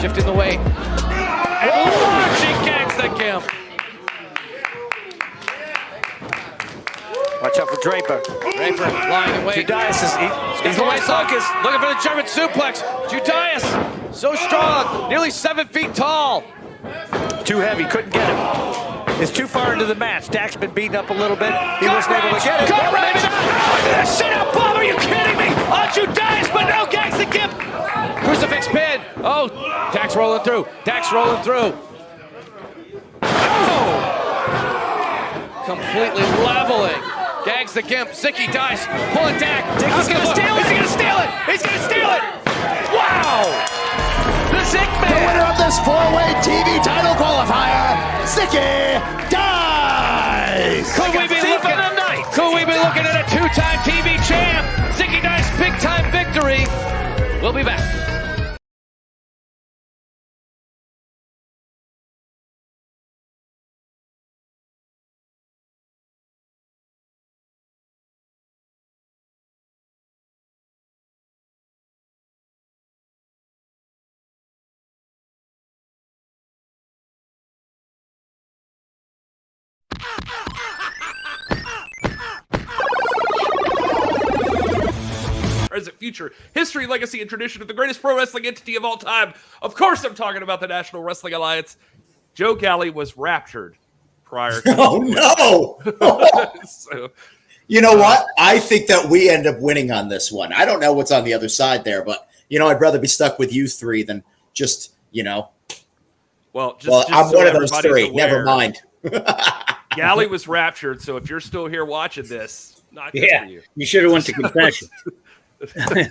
shifting the weight. And she gags the gimp. Watch out for Draper. Draper lying in wait. Judias he's away focus. Looking for the German suplex. Judias, so strong, nearly 7 feet tall. too heavy, couldn't get him. It's too far into the match. Dak's been beaten up a little bit. He wasn't able to get it. Look at that sit-out bomb. Are you kidding me? On Judias, but no, gags the gimp. Crucifix pin. Oh, Dak's rolling through. Dak's rolling through. Oh! Completely leveling. Gags the gimp. Zicky dies. Pulling Dak. He's going to steal it. He's going to steal it. He's going to steal it. Wow! The Zick Man. The winner of this four-way TV title qualifier, Zicky dies. Could we be looking at a two-time TV champ? Zicky dies big-time victory. We'll be back. Present, future, history, legacy, and tradition of the greatest pro wrestling entity of all time. Of course, I'm talking about the National Wrestling Alliance. Joe Galli was raptured prior to Oh, no! so, You know what? I think that we end up winning on this one. I don't know what's on the other side there, but, you know, I'd rather be stuck with you three than just, you know. Well, I'm so one of those everybody's three. aware, Never mind. Galli was raptured, so if you're still here watching this, not good for you. You should have went to confession. So,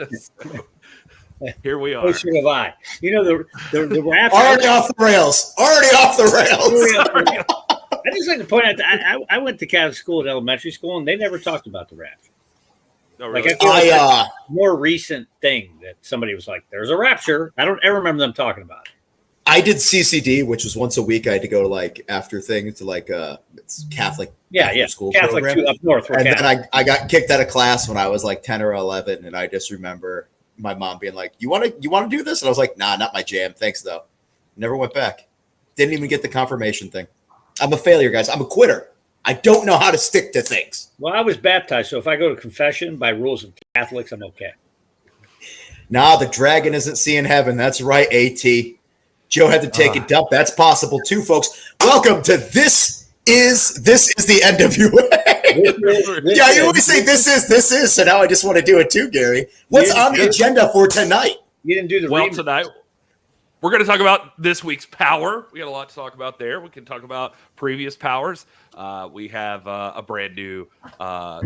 here we are. So should have I. You know, the rapture. Already off the rails. Already off the rails. I just like to point out that I went to Catholic school at elementary school, and they never talked about the rapture. No, really. Like I feel like that's a more recent thing that somebody was like, "There's a rapture." I don't ever remember them talking about it. I did CCD, which was once a week. I had to go to like after things to like it's Catholic school Catholic program. Up north. And then I got kicked out of class when I was like 10 or 11, and I just remember my mom being like, "You want to do this?" And I was like, "Nah, not my jam. Thanks though." Never went back. Didn't even get the confirmation thing. I'm a failure, guys. I'm a quitter. I don't know how to stick to things. Well, I was baptized, so if I go to confession by rules of Catholics, I'm okay. Nah, the dragon isn't seeing heaven. That's right, AT. Joe had to take a dump. That's possible too, folks. Welcome to This is the NWA. Yeah, you always say this is. So now I just want to do it too, Gary. What's on the agenda for tonight? You didn't do the remix. Tonight we're going to talk about this week's Power. We got a lot to talk about there. We can talk about previous Powers. We have a brand new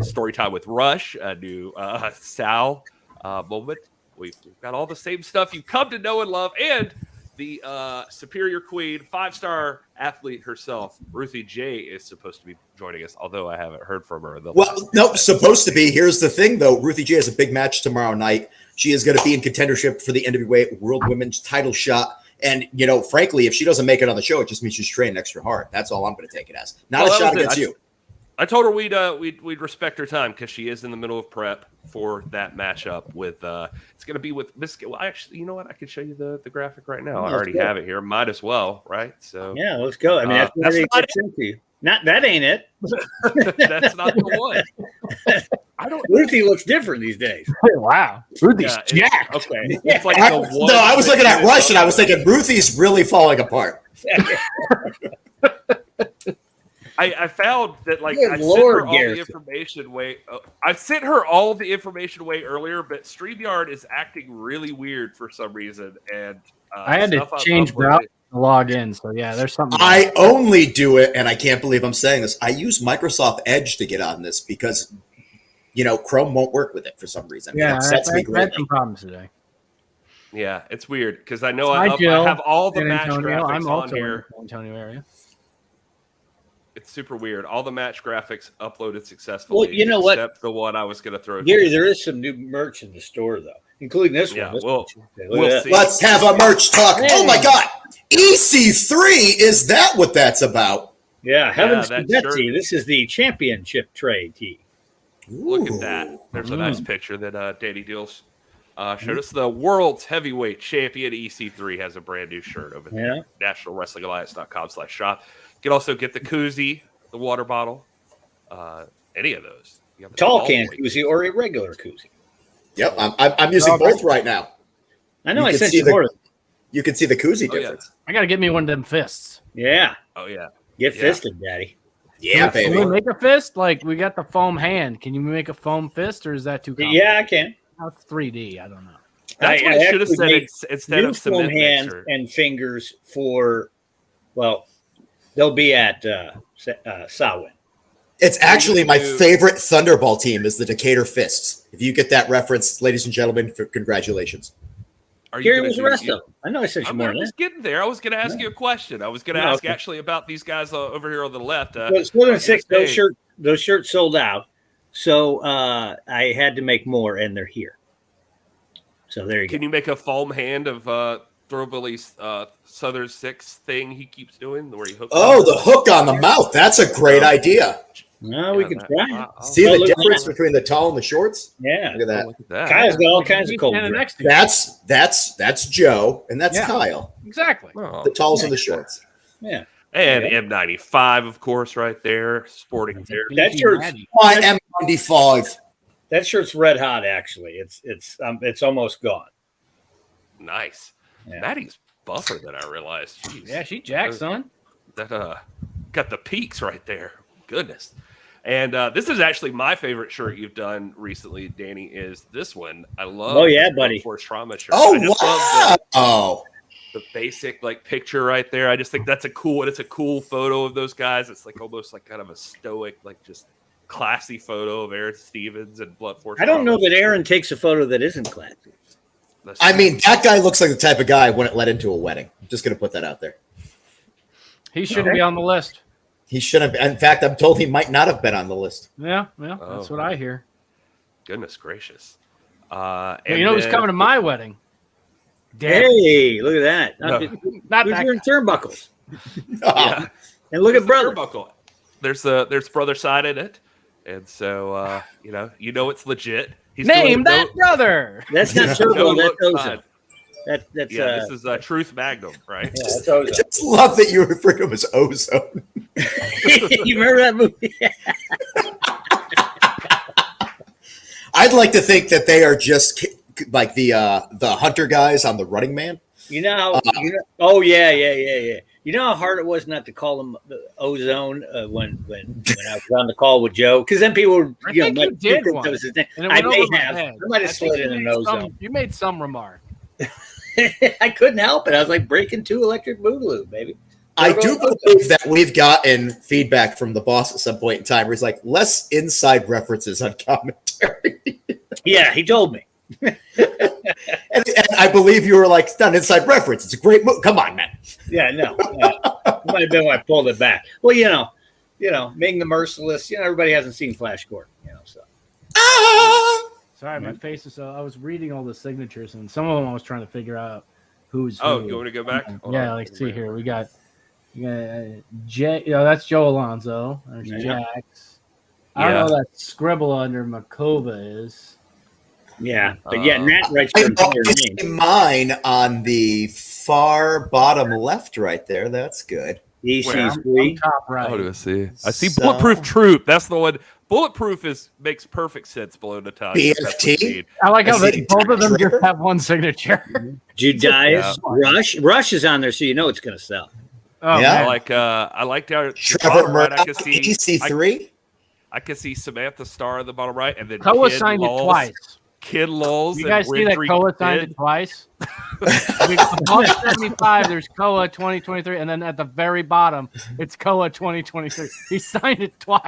story time with Rush, a new Sal moment. We've got all the same stuff you've come to know and love, and the superior queen, 5-star athlete herself, Ruthie Jay, is supposed to be joining us, although I haven't heard from her. Supposed to be. Here's the thing, though. Ruthie Jay has a big match tomorrow night. She is going to be in contendership for the NWA World Women's title shot. And, you know, frankly, if she doesn't make it on the show, it just means she's training extra hard. That's all I'm going to take it as. Not a shot against you. I told her we'd respect her time because she is in the middle of prep for that matchup with it's going to be with Miss. Well, actually, you know what? I can show you the graphic right now. I already have it here. Might as well, right? So yeah, let's go. I mean, that's what it gets into. Not that ain't it. That's not the one. Ruthie looks different these days. Wow, Ruthie's jacked. Okay, it's like I was looking at Rush and I was thinking Ruthie's really falling apart. I found that I sent her all the information way earlier, but StreamYard is acting really weird for some reason, and I had to change browser to log in. So yeah, there's something. I only do it, and I can't believe I'm saying this. I use Microsoft Edge to get on this because, you know, Chrome won't work with it for some reason. Yeah, it upsets me I had some problems today. Yeah, it's weird because I know I have all the match graphics I'm also on here. In the Antonio area. It's super weird. All the match graphics uploaded successfully. Well, you know what? Except the one I was going to throw. Gary, there is some new merch in the store, though, including this one. We'll see. Let's have a merch talk. Hey. Oh, my God. EC3, is that what that's about? Yeah, heavens to Betsy. This is the championship tray tee. Look at that. There's a nice picture that Danny Deals showed us the world's heavyweight champion. EC3 has a brand new shirt over there. Yeah. NationalWrestlingAlliance.com/shop. You can also get the koozie, the water bottle, any of those. You have the Tall can weight. koozie or a regular koozie. Yep, I'm using both right now. I know You I can sent see you the- more. You can see the koozie Oh, yeah. difference. I gotta get me one of them fists. Yeah. Oh, yeah. Get Yeah. fisted, daddy. Yeah, Can we baby. make a fist? Like we got the foam hand. Can you make a foam fist, or is that too complicated? Yeah, I can. Oh, it's 3D. I don't know. That's what I should have actually said made instead new of foam cement hands mixer. and fingers for, well, they'll be at Samhain. It's actually my do- favorite Thunderball team is the Decatur Fists. If you get that reference, ladies and gentlemen, congratulations. Are you Here gonna was the do- rest you- of them. I know I sent you I'm more than just getting there. I was going to ask you a question. I was going to No, ask okay. actually about these guys over here on the left. that. Well, Split on and Six, your stage. those shirts sold out. So I had to make more, and they're here. So there you Can go. you make a foam hand of Throwbilly's Southern Six thing he keeps doing, where he hooks? Oh, the hook on the mouth. That's a great idea. No, we can try. See Oh, the look at difference that. between the tall and the shorts? Yeah. Look at that. Look at that. Kyle's got all kinds of He's cold. standing drink. next to you. That's Joe, and that's Yeah. Kyle. Exactly. Oh. The talls and the shorts. Yeah. And M95, of course, right there, sporting there. That shirt's My M95. that shirt's red hot. Actually, it's almost gone. Nice. Yeah. Maddie's buffer than I realized. Jeez. Yeah, she jacked, son. That got the peaks right there. Goodness. And this is actually my favorite shirt you've done recently, Danny, is this one. I love Oh, yeah, this buddy. Force Trauma shirt. Oh, I just love wow. Oh, the basic like picture right there. I just think it's a cool photo of those guys. It's like almost like kind of a stoic, like just classy photo of Aaron Stevens and Blood Force. I don't know Trauma. that Aaron takes a photo that isn't classy. That's I true. mean, that guy looks like the type of guy I wouldn't let into a wedding. I'm just going to put that out there. He shouldn't be on the list. He shouldn't have. In fact, I'm told he might not have been on the list. Yeah, that's what I hear. Goodness gracious. Well, you know who's coming to my wedding? Dan. Hey, look at that. No. Not Who's that wearing turnbuckles? Yeah. And look at brother. Turnbuckle. There's brother side in it, and so you know it's legit. He's Name doing that brother. That's not no turbo. That's look ozone. side. That's Yeah, this is Truth Magnum, right? yeah, that's I ozone. just love that you refer to him as ozone. You remember that movie? I'd like to think that they are just like the hunter guys on the Running Man. You know, oh yeah. You know how hard it was not to call him ozone when I was on the call with Joe, because then people would I think you did think once. that was his name. And it I went may over my have. head. I might have I think slid in you an made ozone. You made some remark. I couldn't help it. I was like breaking two electric boogaloo, baby. I do believe that we've gotten feedback from the boss at some point in time where he's like, less inside references on commentary. Yeah, he told me. and I believe you were like, it's not an inside reference. It's a great movie. Come on, man. Yeah, no. It might have been when I pulled it back. Well, you know, Ming the Merciless. Everybody hasn't seen Flash Gordon. So. Sorry, my face is. I was reading all the signatures, and some of them I was trying to figure out who's. Oh, who. you want me to go back? Hold Yeah, on. let's see here. We got Jay. That's Joe Alonzo. There's Yeah. Jax. I don't Yeah. know what that scribble under Makova is. Yeah, but yeah, Nat writes I for entire see name. mine on the far bottom left right there. That's good. EC3. Top right. Oh, do I see? I see So- Bulletproof Troop. That's the one. Bulletproof makes perfect sense below Natalia. That's what you BFT? need. I like how I see both of them Trevor. just have one signature. Judias. Rush. Rush is on there, so you know it's going to sell. Oh, Yeah. man. I like how Trevor bottom right, I Murdoch, can see EC3. I can see Samantha Starr at the bottom right, and then Koa Kid signed it Lulz- twice. Kid Lulz. You and guys see that Ridley Koa signed Kid. it twice? I mean, above 75, there's Koa 2023, and then at the very bottom, it's Koa 2023. He signed it twice.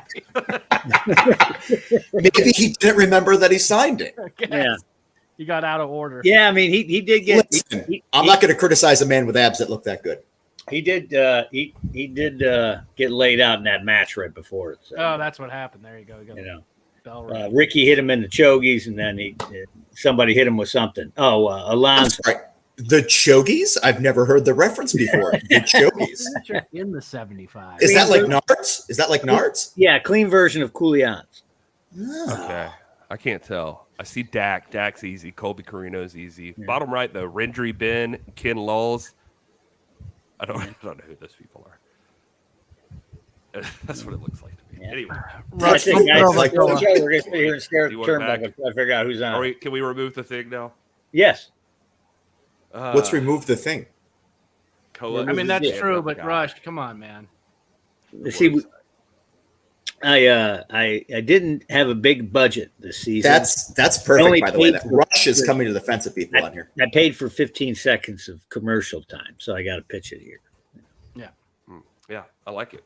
Maybe he didn't remember that he signed it. Yeah. He got out of order. Yeah, I mean, he did get. Listen, I'm not going to criticize a man with abs that look that good. He did. He did get laid out in that match right before it. So, Oh, that's what happened. There you go. Bell right. Ricky hit him in the chogies, and then somebody hit him with something. Oh, I'm Alonzo. sorry. The Chogies? I've never heard the reference before. The Chogies. In the 75. Is that like Nards? Yeah, clean version of Coolians. Oh. Okay, I can't tell. I see Dak. Dak's easy. Colby Carino's easy. Yeah. Bottom right, though, Rendry Ben, Ken Lulls. I don't know who those people are. That's what it looks like to me. Yeah. Anyway. Right, we're going to sit here and stare at the turnback and try to figure out who's on. Can we remove the thing now? Yes. Let's remove the thing. I mean, that's true, but Rush, come on, man. See, I didn't have a big budget this season. That's perfect, by the way. That Rush is coming to the defense of people on here. I paid for 15 seconds of commercial time, so I got to pitch it here. Yeah. Yeah, I like it.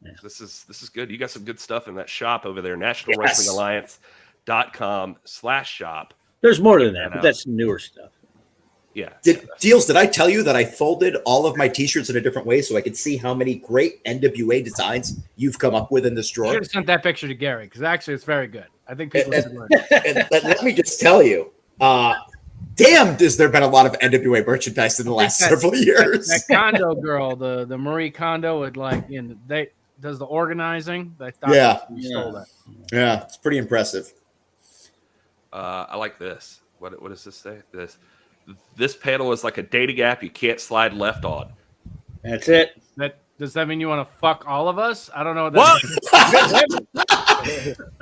Yeah. This is good. You got some good stuff in that shop over there, nationalwrestlingalliance.com/shop. There's more than that, but that's newer stuff. Yeah. Did I tell you that I folded all of my T-shirts in a different way so I could see how many great NWA designs you've come up with in this drawer? You should have sent that picture to Gary because actually it's very good. I think people should learn. Let me just tell you, damn, has there been a lot of NWA merchandise in the last several years? That Kondo girl, the Marie Kondo, would they does the organizing. They thought you stole that. Yeah, it's pretty impressive. I like this. What does this say? This panel is like a dating app you can't slide left on. That's it. Does that mean you want to fuck all of us? I don't know what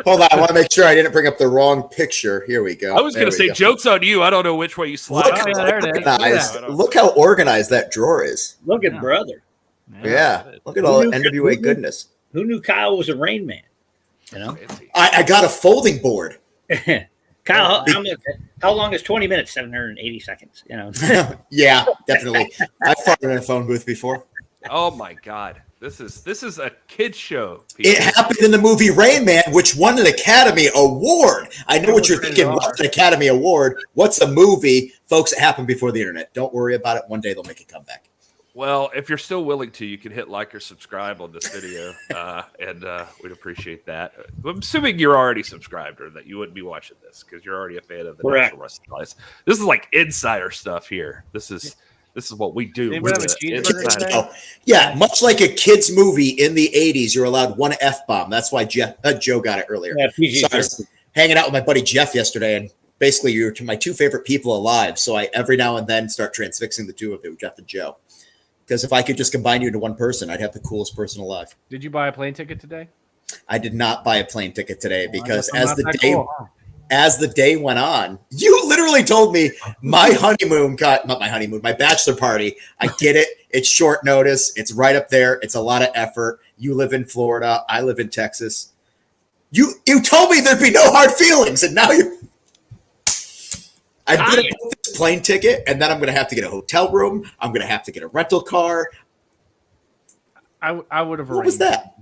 Hold on, I want to make sure I didn't bring up the wrong picture. Here we go. I was going to say, joke's on you. I don't know which way you slide. Look how organized that drawer is. Look at brother. Yeah. Look at all the NWA goodness. Who knew Kyle was a Rain Man? You know, I got a folding board. Kyle, how long is 20 minutes? 780 seconds. You know. Yeah, definitely. I've farted in a phone booth before. Oh my God. This is a kid's show. People. It happened in the movie Rain Man, which won an Academy Award. I know what you're thinking. What's an Academy Award? What's a movie? Folks, it happened before the internet. Don't worry about it. One day they'll make a comeback. Well, if you're still willing to, you can hit like or subscribe on this video, and we'd appreciate that. I'm assuming you're already subscribed or that you wouldn't be watching this because you're already a fan of the National Wrestling Alliance. This is like insider stuff here. This is what we do. Yeah, much like a kid's movie in the 80s, you're allowed one F-bomb. That's why Joe got it earlier. Yeah, so I was hanging out with my buddy Jeff yesterday, and basically you're my two favorite people alive. So I every now and then start transfixing the two of you, Jeff and Joe. Because if I could just combine you into one person, I'd have the coolest person alive. Did you buy a plane ticket today? I did not buy a plane ticket today because as the day went on, you literally told me my bachelor party. I get it. It's short notice. It's right up there. It's a lot of effort. You live in Florida. I live in Texas. You told me there'd be no hard feelings, and now I'm going to book this plane ticket, and then I'm going to have to get a hotel room. I'm going to have to get a rental car. I would have. What was that?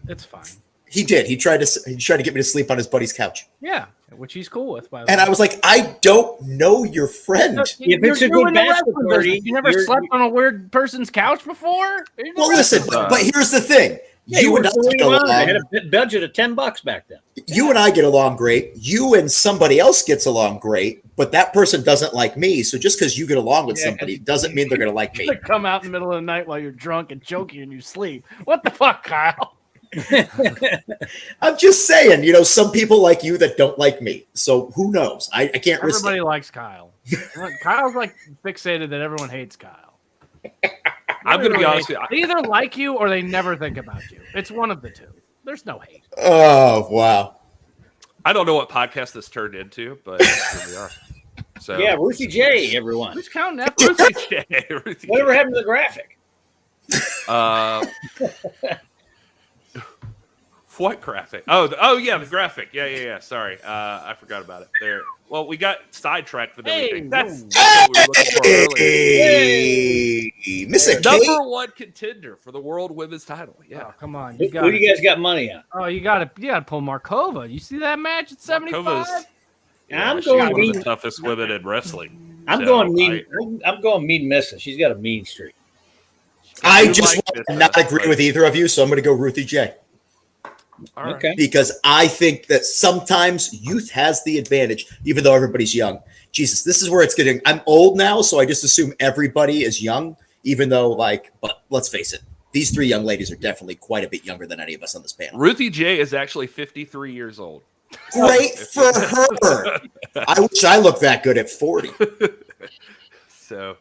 It's fine. He did. He tried to get me to sleep on his buddy's couch. Yeah, which he's cool with. By the way. And I was like, I don't know your friend. If it's a good bachelor party, you never slept on a weird person's couch before. Well, listen, but here's the thing. Yeah, you and I get along. They had a budget of $10 back then. You and I get along great. You and somebody else gets along great, but that person doesn't like me. So just because you get along with somebody doesn't mean they're going to like me. Come out in the middle of the night while you're drunk and choking in your sleep. What the fuck, Kyle? I'm just saying, some people like you that don't like me. So who knows? I can't risk it. Everybody likes Kyle. Kyle's like fixated that everyone hates Kyle. I'm going to be honest with you. They either like you or they never think about you. It's one of the two. There's no hate. Oh, wow. I don't know what podcast this turned into, but here we are. So yeah, Ruthie Jay, everyone. Who's counting that? Ruthie Jay. Whatever happened to the graphic? What graphic? Oh yeah, the graphic. Yeah. Sorry, I forgot about it. There. Well, we got sidetracked for everything. That's what we were looking for earlier. Mr. Number one contender for the world women's title. Yeah, oh, come on. Who do you guys got money on? Oh, you got to pull Markova. You see that match at 75? Yeah, I'm going one of the toughest women in wrestling. I'm going mean. I'm going mean missing. She's got a mean streak. I just want to not agree with either of you, so I'm going to go Ruthie Jay. Right. Okay. Because I think that sometimes youth has the advantage, even though everybody's young. Jesus, this is where it's getting. I'm old now, so I just assume everybody is young, even though, but let's face it, these three young ladies are definitely quite a bit younger than any of us on this panel. Ruthie Jay is actually 53 years old. Great for her. I wish I looked that good at 40. So,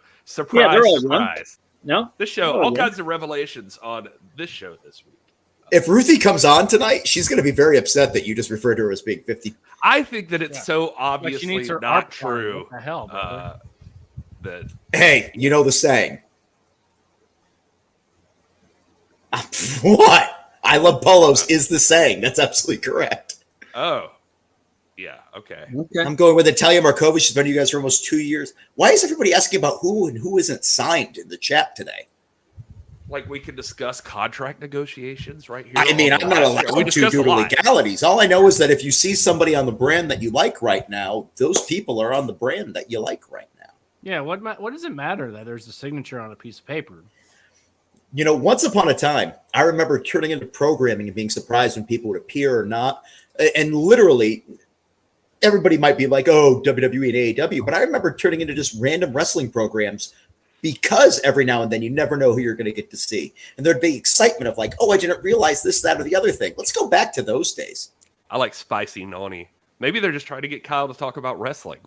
Yeah, they're all surprise. No, This show, all kinds of revelations on this show this week. If Ruthie comes on tonight, she's going to be very upset that you just referred to her as being 50. I think that it's so Like, she obviously needs her not art true. What the hell, brother? That Hey, you know the saying. What? I love polos is the saying. That's absolutely correct. oh, yeah, okay. I'm going with Natalia Markovich. She's been with you guys for almost 2 years. Why is everybody asking about who and who isn't signed in the chat today? Like we can discuss contract negotiations right here. I mean, I'm not allowed to due to legalities. All I know is that if you see somebody on the brand that you like right now, those people are on the brand that you like right now. Yeah, what does it matter that there's a signature on a piece of paper? You know, once upon a time, I remember turning into programming and being surprised when people would appear or not. And literally, everybody might be like, oh, WWE and AEW. But I remember turning into just random wrestling programs because every now and then you never know who you're going to get to see. And there'd be excitement of like, oh, I didn't realize this, that, or the other thing. Let's go back to those days. I like spicy noni. Maybe they're just trying to get Kyle to talk about wrestling.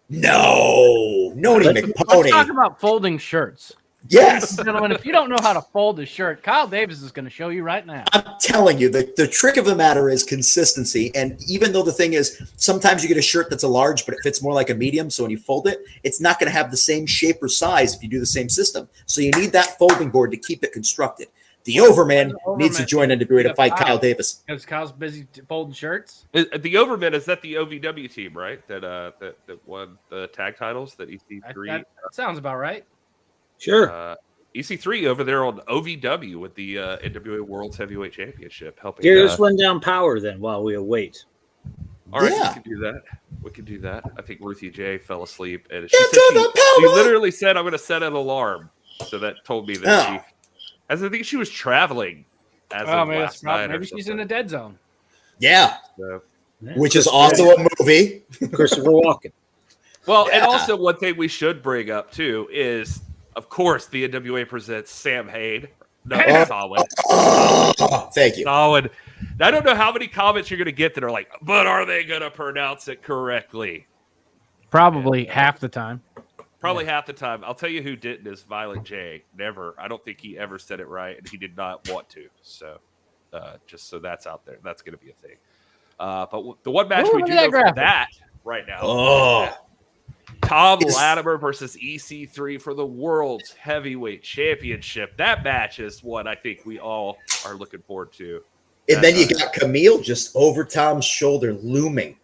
No, Noni Let's McPony. talk about folding shirts. Yes. Gentlemen, if you don't know how to fold a shirt, Kyle Davis is going to show you right now. I'm telling you, the trick of the matter is consistency. And even though the thing is, sometimes you get a shirt that's a large, but it fits more like a medium. So when you fold it, it's not going to have the same shape or size if you do the same system. So you need that folding board to keep it constructed. The Overman needs to join NWA to fight Kyle Davis. Because Kyle's busy folding shirts. The Overman, is that the OVW team, right? That won the tag titles, that EC3. That sounds about right. sure. EC3 over there on OVW with the NWA World's Heavyweight Championship helping. Here, let's run down power then while we await. All right, Yeah. we can do that. We can do that. I think Ruthie Jay fell asleep, and she literally said, "I'm going to set an alarm." So that told me that she, as I think she was traveling. As of last night, maybe she's in a dead zone. Yeah. So. Which is also a movie. Christopher Walken. Well, and Yeah. also one thing we should bring up too is, of course, the NWA presents SAMHAIN. No, solid. Oh, thank you. Solid. I don't know how many comments you're going to get that are like, but are they going to pronounce it correctly? Probably half the time. Probably half the time. I'll tell you who didn't is Violent J. Never. I don't think he ever said it right, and he did not want to. So, just so that's out there. That's going to be a thing. But the one match we do know for that right now. Oh. Tom Latimer versus EC3 for the World's Heavyweight Championship. That match is what I think we all are looking forward to. And then you got Camille just over Tom's shoulder looming.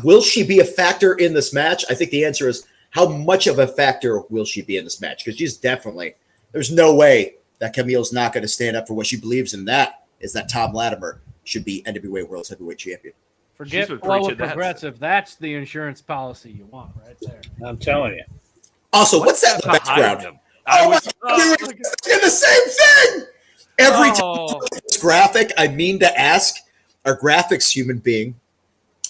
Will she be a factor in this match? I think the answer is, how much of a factor will she be in this match? Because she's definitely, there's no way that Camille's not going to stand up for what she believes in. That is that Tom Latimer should be NWA World's Heavyweight Champion. Forget flow of progressive. That's the insurance policy you want right there. I'm telling you. Also, what's that in the background? I was doing the same thing. Every time this graphic, I mean to ask our graphics human being,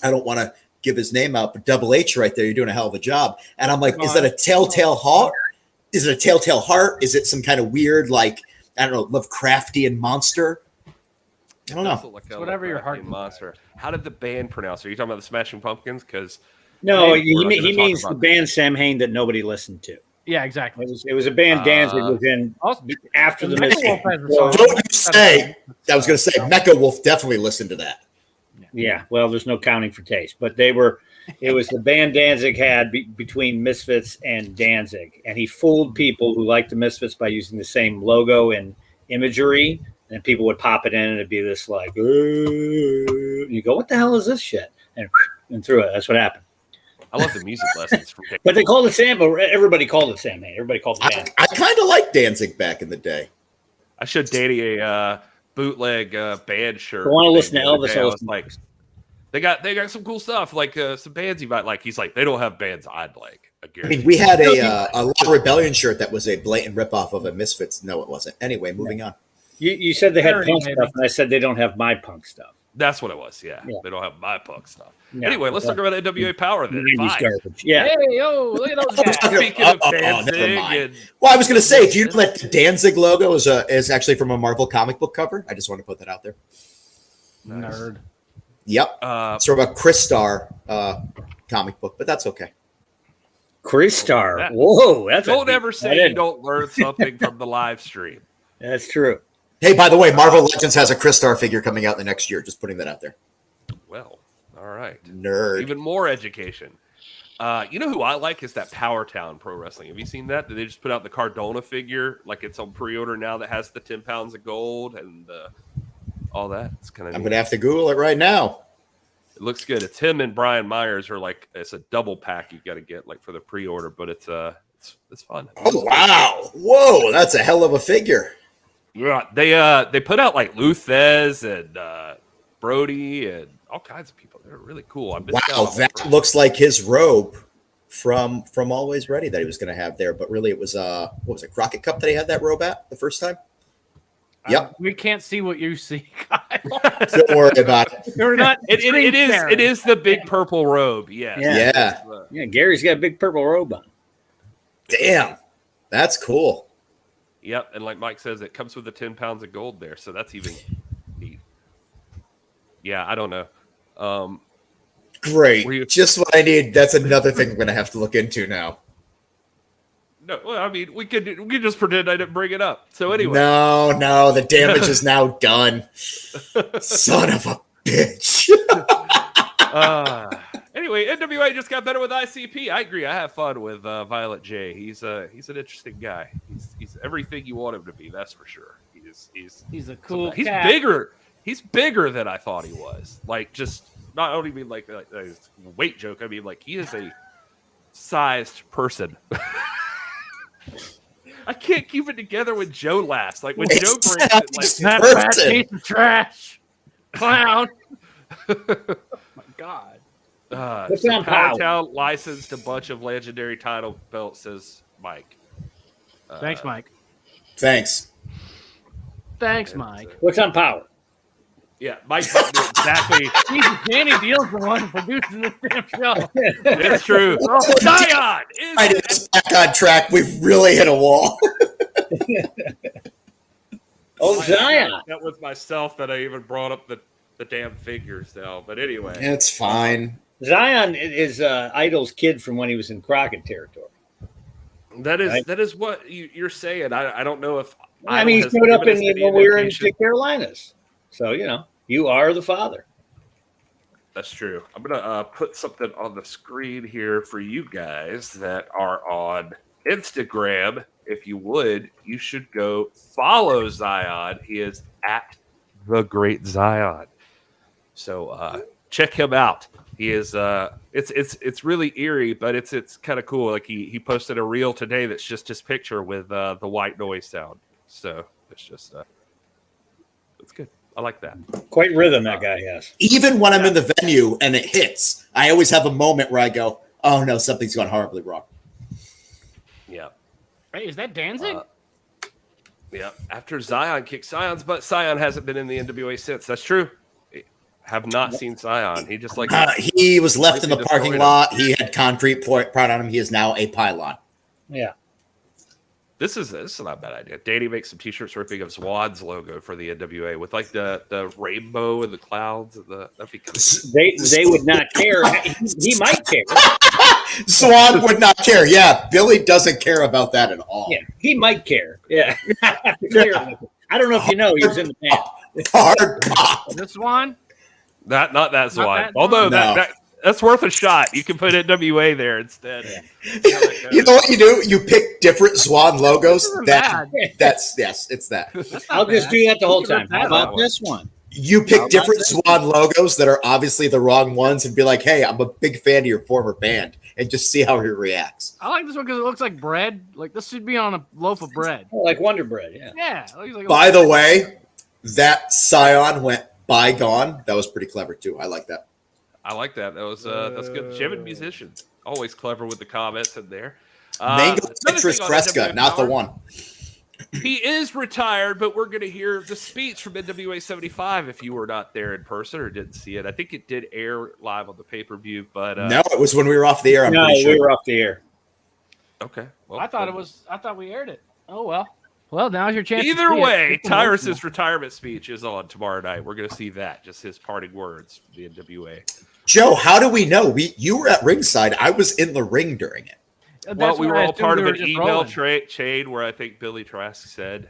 I don't want to give his name out, but Double H right there, you're doing a hell of a job. And I'm like, is that a telltale heart? Is it a telltale heart? Is it some kind of weird, like, I don't know, Lovecraftian monster? I don't know. It's whatever your heart monster. How did the band pronounce it? Are you talking about the Smashing Pumpkins? Because no, he means the band Samhain that nobody listened to. Yeah, exactly. It was a band Danzig was in after the Don't you say? I was going to say Mecha Wolf definitely listened to that. Yeah, well, there's no counting for taste, but they were. It was the band Danzig had between Misfits and Danzig, and he fooled people who liked the Misfits by using the same logo and imagery, and people would pop it in, and it'd be this like, you go, what the hell is this shit? And through it. That's what happened. I love the music lessons from Dick. But they called it Sam. Everybody called it Samhain. Everybody called it Danzig. I kind of liked Danzig back in the day. I showed Danny a bootleg band shirt. I want to listen to Elvis. I was like, they got some cool stuff, like some bands he might like. He's like, they don't have bands I'd like. I mean, we had a Law Rebellion shirt that was a blatant ripoff of a Misfits. No, it wasn't. Anyway, moving on. You said they had punk stuff, and I said they don't have my punk stuff. That's what it was. Yeah. They don't have my punk stuff. No, anyway, let's talk about NWA Power then. Yeah. Hey, yo, look at those guys. Speaking of Danzig, well, I was going to say, do you know that the Danzig logo is actually from a Marvel comic book cover? I just want to put that out there. Nerd. Yep. Sort of a Chris-Star comic book, but that's okay. Chris-Star. Whoa, that's don't ever say you don't learn something from the live stream. That's true. Hey, by the way, Marvel Legends has a Chris-Star figure coming out the next year. Just putting that out there. Well, all right. Nerd. Even more education. You know who I like is that Power Town Pro Wrestling. Have you seen that? They just put out the Cardona figure, like it's on pre-order now, that has the 10 pounds of gold and all that. It's kind of. I'm gonna have to Google it right now. It looks good. It's him and Brian Myers are like, it's a double pack you got to get like for the pre-order, but it's fun. Oh wow! Whoa, that's a hell of a figure. Yeah, they put out like Luthez and Brody and all kinds of people. They're really cool. Wow, that looks like his robe from Always Ready that he was going to have there, but really it was what was it, Crockett Cup that he had that robe at the first time? Yep. We can't see what you see, Kyle. Don't worry about it. You're not. It is the big purple robe. Yes. Yeah. Gary's got a big purple robe on. Damn, that's cool. Yep, and like Mike says, it comes with the 10 pounds of gold there, so that's even neat. Yeah, I don't know. Great, just what I need. That's another thing I'm going to have to look into now. No, well, I mean, we could just pretend I didn't bring it up. So anyway, no, the damage is now done. Son of a bitch. Anyway, NWA just got better with ICP. I agree. I have fun with Violet J. He's an interesting guy. He's everything you want him to be. That's for sure. He's a cool. He's cat. bigger. He's bigger than I thought he was. Like, just not only mean like a weight joke. I mean, like, he is a sized person. I can't keep it together when Joe laughs. Like when Joe breaks it, like that fat piece of trash, clown. Oh my God. Power Town licensed a bunch of legendary title belts, says Mike. Thanks, Mike. Thanks, Mike. What's on Power? Yeah, Mike did exactly. Jesus, Danny Deal's the one producing this damn show. It's true. Zion is it's back on track. We've really hit a wall. Zion. That was myself that I even brought up the damn figures now. But anyway, It's fine. Zion is Idol's kid from when he was in Crockett territory. that is what you're saying. I don't know if I mean, he showed up when we were in the Carolinas. So, you are the father. That's true. I'm going to put something on the screen here for you guys that are on Instagram. If you would, you should go follow Zion. He is at The Great Zion. So check him out. He is it's really eerie, but it's kind of cool. Like he posted a reel today that's just his picture with the white noise sound. So it's just it's good. I like that. Quite rhythm that guy has. Even when I'm in the venue and it hits, I always have a moment where I go, "Oh no, something's gone horribly wrong." Yeah. Hey, is that Danzig? Yeah. After Zion kicked Zion's butt, Zion hasn't been in the NWA since. That's true. Have not seen Zion. He just he was left in the parking lot. He had concrete poured on him. He is now a pylon. Yeah. This is not a bad idea. Danny makes some t-shirts ripping of Swad's logo for the NWA with like the rainbow and the clouds and that'd be kind of they would not care. He might care. Swad would not care. Yeah, Billy doesn't care about that at all. Yeah, he might care. Yeah. I don't know if you know he was in the band. Hard pop. This one? not that Swad. that Although no. that's worth a shot. You can put NWA there instead. Yeah. You know what you do? You pick different Swan logos. That's it's that. I'll just do that the whole time. How about this one? You pick different Swan logos that are obviously the wrong ones and be like, "Hey, I'm a big fan of your former band," and just see how he reacts. I like this one because it looks like bread. Like this should be on a loaf of bread. Oh, like Wonder Bread, yeah. Yeah. It looks like By the way, that Scion went bygone. That was pretty clever too. I like that. I like that. That was that's good. Jim and musician, always clever with the comments in there. Mango citrus Fresca, not the one. He is retired, but we're going to hear the speech from NWA 75 if you were not there in person or didn't see it. I think it did air live on the pay-per-view, but no, it was when we were off the air. I'm pretty sure we were off the air. Okay. Well, I thought we aired it. Oh well. Well, now's your chance. Either to see way, it. It's Tyrus's retirement speech is on tomorrow night. We're going to see that, just his parting words for the NWA. Joe, how do we know? You were at ringside. I was in the ring during it. Well, we were all part of an email trade. chain where I think Billy Trask said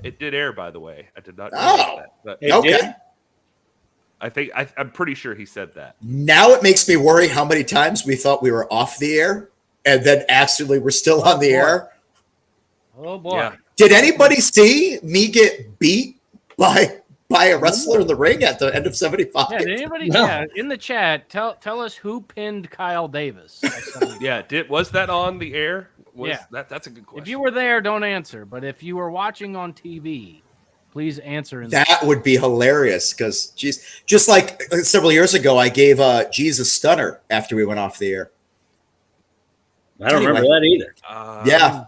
it did air. By the way, I did not know that. But Okay. I'm pretty sure he said that. Now it makes me worry how many times we thought we were off the air and then actually we're still on the air. Oh boy! Yeah. Did anybody see me get beat by a wrestler in the ring at the end of 75? Yeah, did anybody? Yeah, in the chat, tell us who pinned Kyle Davis. Yeah, was that on the air? Yeah. That's a good question. If you were there, don't answer. But if you were watching on TV, please answer. That would be hilarious because, just like several years ago, I gave Jesus stunner after we went off the air. I don't remember that either. Yeah.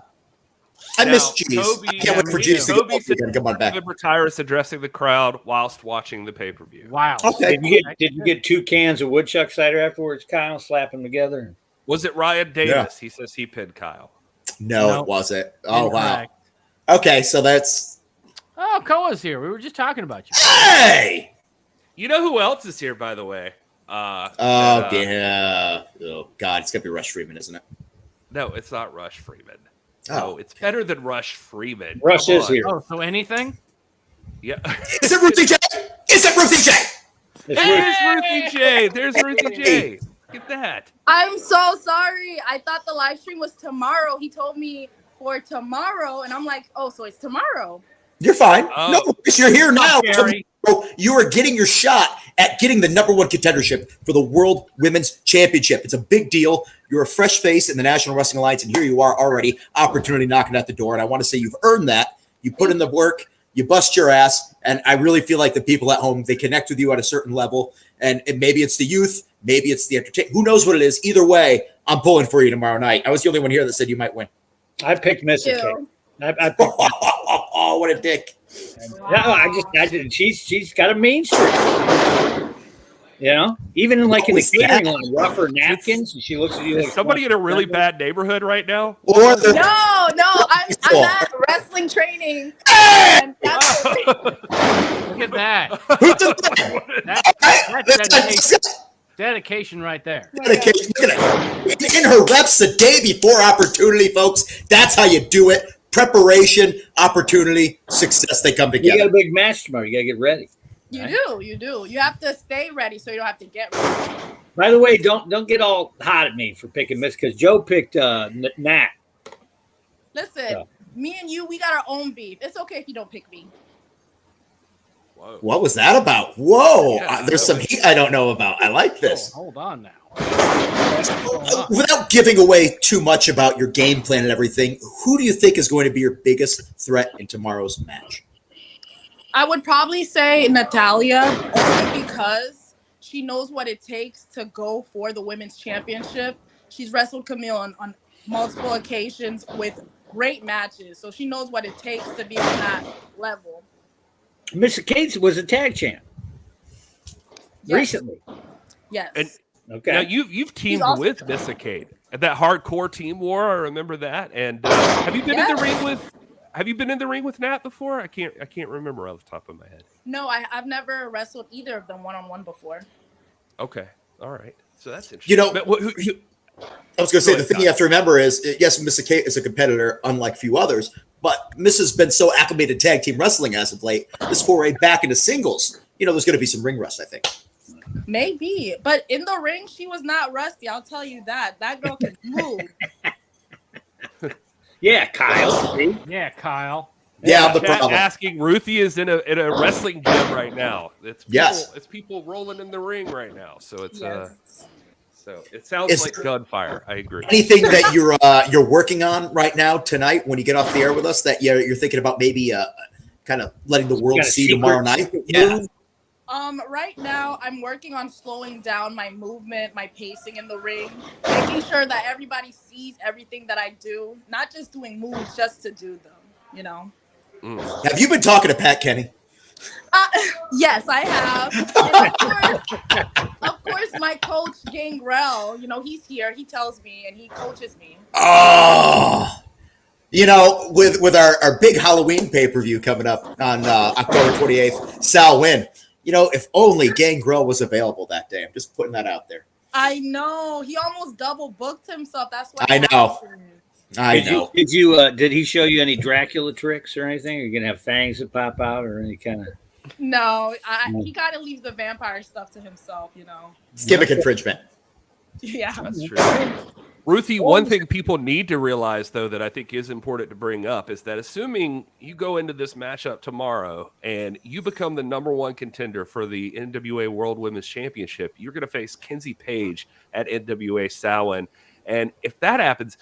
I miss Jeez. Kobe, I can't wait for Jeez to Kobe get come on back. Tyrus addressing the crowd whilst watching the pay-per-view. Wow. Okay. Did you get 2 cans of woodchuck cider afterwards, Kyle? Slap them together. Was it Ryan Davis? He says he pinned Kyle. No, it wasn't. Oh, Incorrect. wow. Okay, so that's... Oh, Koa's here. We were just talking about you. Hey! You know who else is here, by the way? Yeah. Oh, God. It's going to be Rush Freeman, isn't it? No, it's not Rush Freeman. Oh. No, it's better than Rush Freeman. Rush Come is on. here. Oh, so anything? Yeah. Is it Ruthie Jay? Is it Ruthie Jay? There's Ruthie Jay. There's Ruthie Jay. Look at that. I'm so sorry. I thought the live stream was tomorrow. He told me for tomorrow, and I'm like, oh, so it's tomorrow. You're fine. Oh. No, because you're here now. Gary. Tomorrow, you are getting your shot at getting the #1 contendership for the World Women's Championship. It's a big deal. You're a fresh face in the National Wrestling Alliance, and here you are already, opportunity knocking at the door. And I want to say you've earned that. You put in the work, you bust your ass, and I really feel like the people at home, they connect with you at a certain level. And maybe it's the youth, maybe it's the entertainment. Who knows what it is? Either way, I'm pulling for you tomorrow night. I was the only one here that said you might win. I picked Missy Kate. I picked Oh, what a dick. No, I did. She's got a mean streak. You know, even in like in the catering line, rougher napkins, and she looks at you like Somebody in a really bad neighborhood right now? Or the No, I'm at wrestling training. And that's Look at that. Who did that? That's dedication. Dedication right there. Dedication. Look at it. In her reps the day before opportunity, folks. That's how you do it. Preparation, opportunity, success. They come you together. got a big match tomorrow. You got to get ready. You do. You have to stay ready so you don't have to get ready. By the way, don't get all hot at me for picking Miss because Joe picked Nat. Listen, me and you, we got our own beef. It's okay if you don't pick me. Whoa. What was that about? Whoa. Yeah, There's some heat I don't know about. I like this. Hold on now. Without giving away too much about your game plan and everything, who do you think is going to be your biggest threat in tomorrow's match? I would probably say Natalia only because she knows what it takes to go for the women's championship. She's wrestled Camille on multiple occasions with great matches, so she knows what it takes to be on that level. Miss Kate was a tag champ recently. Yes. And Okay. now you've teamed also- with Missicade at that hardcore team war. I remember that. And have you been in the ring with? Have you been in the ring with Nat before? I can't remember off the top of my head. No, I've never wrestled either of them one-on-one before. Okay, all right. So that's interesting. You know, But I was going to say, the thing you have to remember is, yes, Mrs. Kate is a competitor, unlike few others, but Miss has been so acclimated to tag team wrestling as of late. This foray back into singles, there's going to be some ring rust, I think. Maybe, but in the ring, she was not rusty. I'll tell you that. That girl can move. Yeah, Kyle. See? Yeah, Kyle. Yeah, I'm the chat problem. asking, Ruthie is in a wrestling gym right now. It's people, Yes. it's people rolling in the ring right now. So it's Yes. so it sounds Is like there gunfire. I agree. Anything that you're working on right now tonight when you get off the air with us that you're thinking about maybe kind of letting the world Got a see secret- tomorrow night? secret Yeah. move? Right now, I'm working on slowing down my movement, my pacing in the ring, making sure that everybody sees everything that I do, not just doing moves just to do them, Have you been talking to Pat Kenny? Yes, I have. And of course, my coach, Gangrel, he's here. He tells me and he coaches me. Oh, You know, with our big Halloween pay-per-view coming up on October 28th, Sal win. You know, if only Gangrel was available that day. I'm just putting that out there. I know. He almost double booked himself. That's why I know. Did he show you any Dracula tricks or anything? Are you gonna have fangs that pop out or any kind of? No, he gotta leave the vampire stuff to himself, you know. It's gimmick infringement. Yeah, that's true. Ruthie, one thing people need to realize, though, that I think is important to bring up is that assuming you go into this matchup tomorrow and you become the #1 contender for the NWA World Women's Championship, you're going to face Kenzie Paige at NWA SAMHAIN. And if that happens,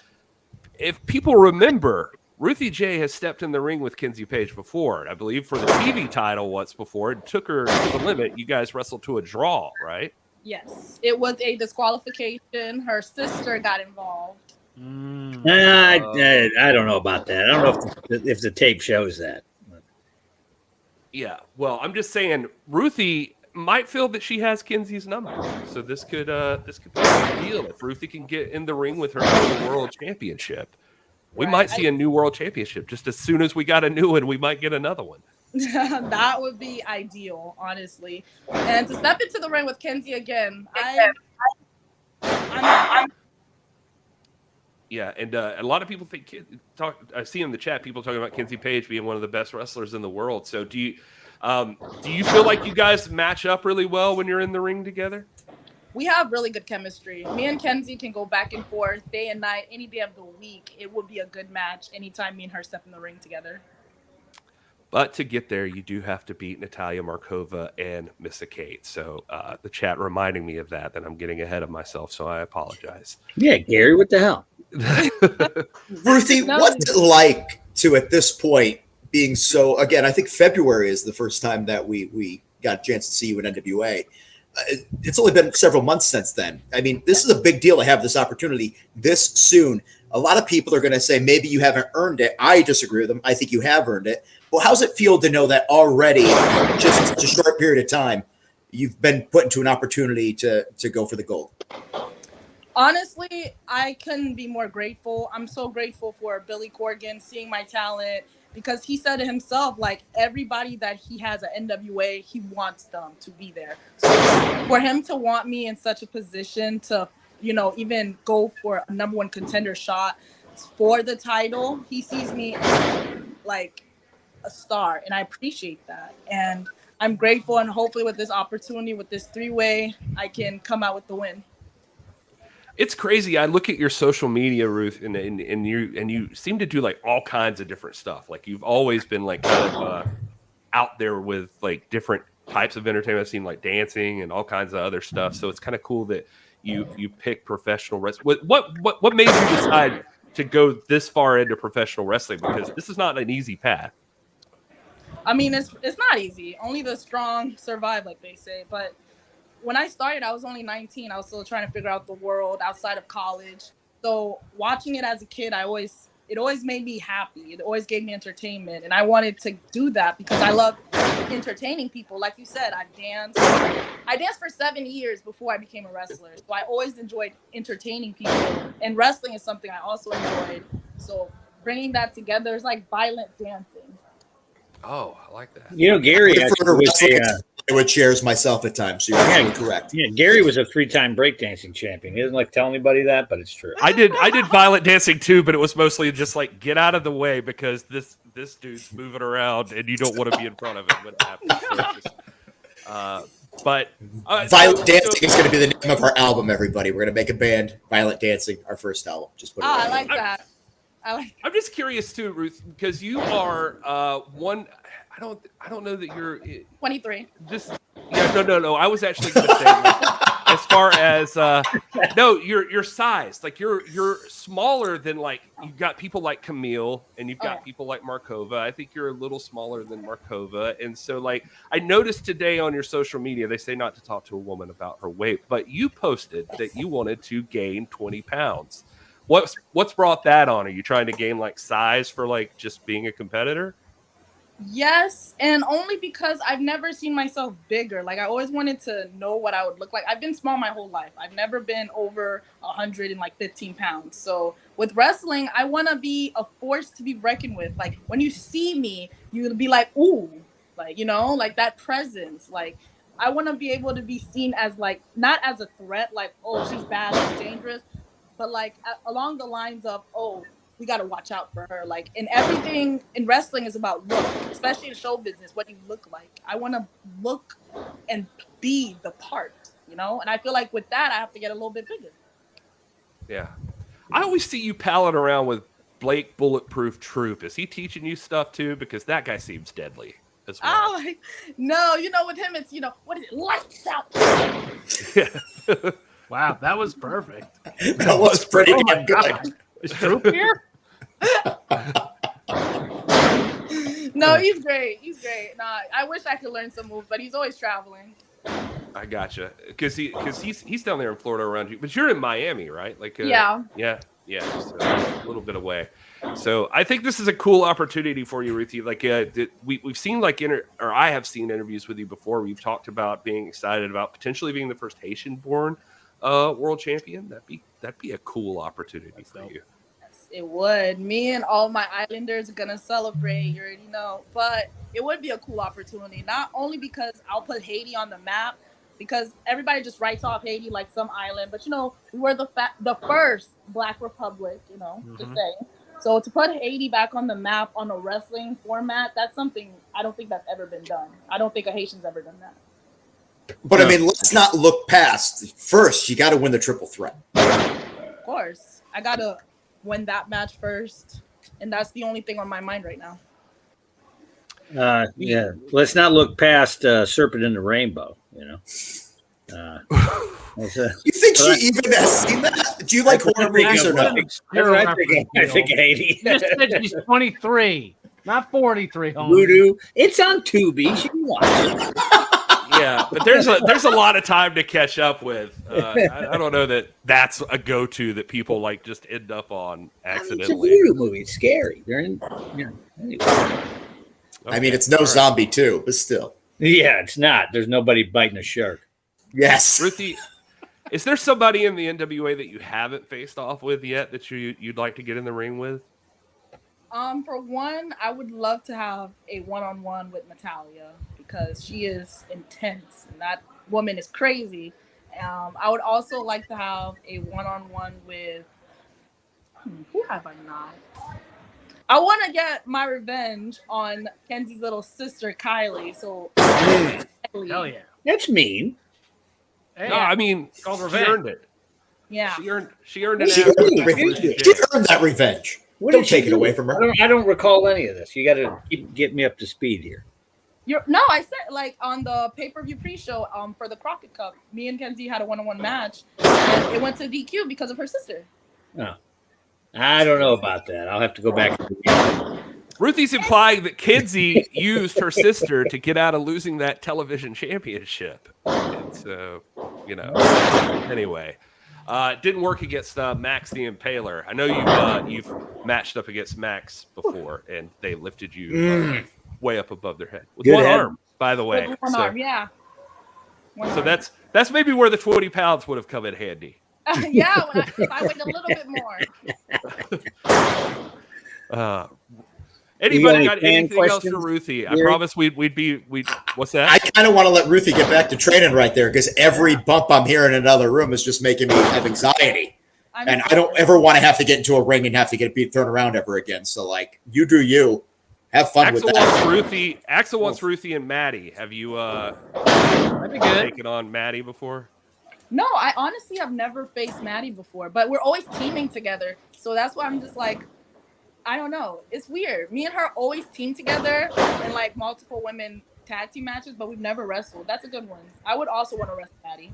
if people remember, Ruthie Jay has stepped in the ring with Kenzie Paige before. I believe for the TV title once before. It took her to the limit. You guys wrestled to a draw, right? Yes, it was a disqualification. Her sister got involved. I don't know about that. I don't know if the tape shows that. Yeah, well, I'm just saying Ruthie might feel that she has Kenzie's number, so this could be a big deal if Ruthie can get in the ring with her new world championship. We might see a new world championship just as soon as we got a new one. We might get another one. That would be ideal, honestly. And to step into the ring with Kenzie again, yeah, and a lot of people think I see in the chat people talking about Kenzie Paige being one of the best wrestlers in the world. So do you feel like you guys match up really well when you're in the ring together? We have really good chemistry. Me and Kenzie can go back and forth day and night, any day of the week. It would be a good match anytime me and her step in the ring together. But to get there, you do have to beat Natalia Markova and Missa Kate. So the chat reminding me of that I'm getting ahead of myself. So I apologize. Yeah, Gary, what the hell? Ruthie, what's it like to, at this point, being so, again, I think February is the first time that we got a chance to see you in NWA. It's only been several months since then. I mean, this is a big deal to have this opportunity this soon. A lot of people are going to say maybe you haven't earned it. I disagree with them. I think you have earned it. Well, how's it feel to know that already, just a short period of time, you've been put into an opportunity to go for the gold? Honestly, I couldn't be more grateful. I'm so grateful for Billy Corgan seeing my talent, because he said it himself, like, everybody that he has at NWA, he wants them to be there. So for him to want me in such a position to, you know, even go for a #1 contender shot for the title, he sees me like a star, and I appreciate that. And I'm grateful, and hopefully with this opportunity, with this 3-way, I can come out with the win. It's crazy. I look at your social media, Ruth, and you seem to do like all kinds of different stuff. Like you've always been like kind of out there with like different types of entertainment. I've seen like dancing and all kinds of other stuff. So it's kind of cool that you pick professional wrestling. What made you decide to go this far into professional wrestling? Because this is not an easy path. I mean, it's not easy. Only the strong survive, like they say. But when I started, I was only 19. I was still trying to figure out the world outside of college. So watching it as a kid, it always made me happy. It always gave me entertainment. And I wanted to do that because I love entertaining people. Like you said, I danced for 7 years before I became a wrestler. So I always enjoyed entertaining people. And wrestling is something I also enjoyed. So bringing that together is like violent dancing. Oh, I like that. You know, Gary with chairs myself at times. So you're absolutely correct. Yeah, Gary was a 3-time breakdancing champion. He doesn't like tell anybody that, but it's true. I did violent dancing too, but it was mostly just like get out of the way because this dude's moving around and you don't want to be in front of him when it happens. So Violent Dancing is going to be the name of our album, everybody. We're going to make a band, Violent Dancing, our first album. Just put it I like that. I'm just curious too, Ruth, because you are one. I don't know that you're 23. No. I was actually going to say, like, as far as no, your size, like you're smaller than like you've got people like Camille and you've got people like Markova. I think you're a little smaller than Markova, and so like I noticed today on your social media, they say not to talk to a woman about her weight, but you posted that you wanted to gain 20 pounds. What's brought that on? Are you trying to gain like size for like just being a competitor? Yes, and only because I've never seen myself bigger. Like I always wanted to know what I would look like. I've been small my whole life. I've never been over 115 pounds. So with wrestling, I want to be a force to be reckoned with. Like when you see me, you'll be like, ooh, like like that presence. Like I want to be able to be seen as like not as a threat, like oh she's bad, she's dangerous, but like along the lines of oh we got to watch out for her. Like in everything in wrestling is about look, especially in show business, what you look like. I want to look and be the part, and I feel like with that, I have to get a little bit bigger. Yeah. I always see you palling around with Blake Bulletproof Troop. Is he teaching you stuff too? Because that guy seems deadly as well. Oh, no, with him, it's, what is it? Lights out. Yeah. Wow, that was perfect. That was pretty damn good. Is Troop here? No, he's great. He's great. Nah, I wish I could learn some moves, but he's always traveling. I gotcha. Because he's down there in Florida around you, but you're in Miami, right? Like yeah, so a little bit away. So I think this is a cool opportunity for you, Ruthie. Like we've seen I have seen interviews with you before. We've talked about being excited about potentially being the first Haitian-born world champion. That'd be a cool opportunity for you. Yes, it would. Me and all my Islanders are gonna celebrate. You already know, but it would be a cool opportunity. Not only because I'll put Haiti on the map, because everybody just writes off Haiti like some island, but we were the first Black Republic. Just saying. So to put Haiti back on the map on a wrestling format, that's something I don't think that's ever been done. I don't think a Haitian's ever done that. But I mean, let's not look past. First, you got to win the triple threat. Of course, I gotta win that match first, and that's the only thing on my mind right now. Yeah, let's not look past Serpent in the Rainbow. You think she even has seen that? Do you like horror movies or not? I think 80. You just said she's 23, not 43. Voodoo. It's on Tubi. She can watch it. Yeah, but there's a lot of time to catch up with. I don't know that that's a go-to that people like just end up on accidentally. It's a voodoo movie. It's scary. Anyway. I mean, it's no zombie too, but still. Yeah, it's not. There's nobody biting a shark. Yes. Ruthie, is there somebody in the NWA that you haven't faced off with yet that you'd like to get in the ring with? For one, I would love to have a one-on-one with Natalya because she is intense and that woman is crazy. I would also like to have a one-on-one with who have I not? I want to get my revenge on Kenzie's little sister Kylie. So hell yeah, that's mean. Hey, no, I mean she earned it. Yeah, she earned She earned that revenge. Don't take it away from her. I don't recall any of this. You got to get me up to speed here. I said like on the pay-per-view pre-show for the Crockett Cup, me and Kenzie had a one-on-one match, and it went to DQ because of her sister. Oh, I don't know about that. I'll have to go back. Ruthie's implying that Kenzie used her sister to get out of losing that television championship. And so, anyway. Didn't work against Max the Impaler. I know you've matched up against Max before, and they lifted you way up above their head with one arm, by the way. With one arm, yeah. So that's maybe where the 20 pounds would have come in handy. Yeah, if I weighed a little bit more. Anybody got anything else for Ruthie? I promise we'd what's that? I kind of want to let Ruthie get back to training right there because every bump I'm hearing in another room is just making me have anxiety. And I don't ever want to have to get into a ring and have to get thrown around ever again. So like, you do you. Have fun with that. Axel wants Ruthie and Maddie. Have you taken on Maddie before? No, I honestly have never faced Maddie before, but we're always teaming together. So that's why I'm just like, I don't know. It's weird. Me and her always team together in like multiple women tag team matches, but we've never wrestled. That's a good one. I would also want to wrestle Maddie.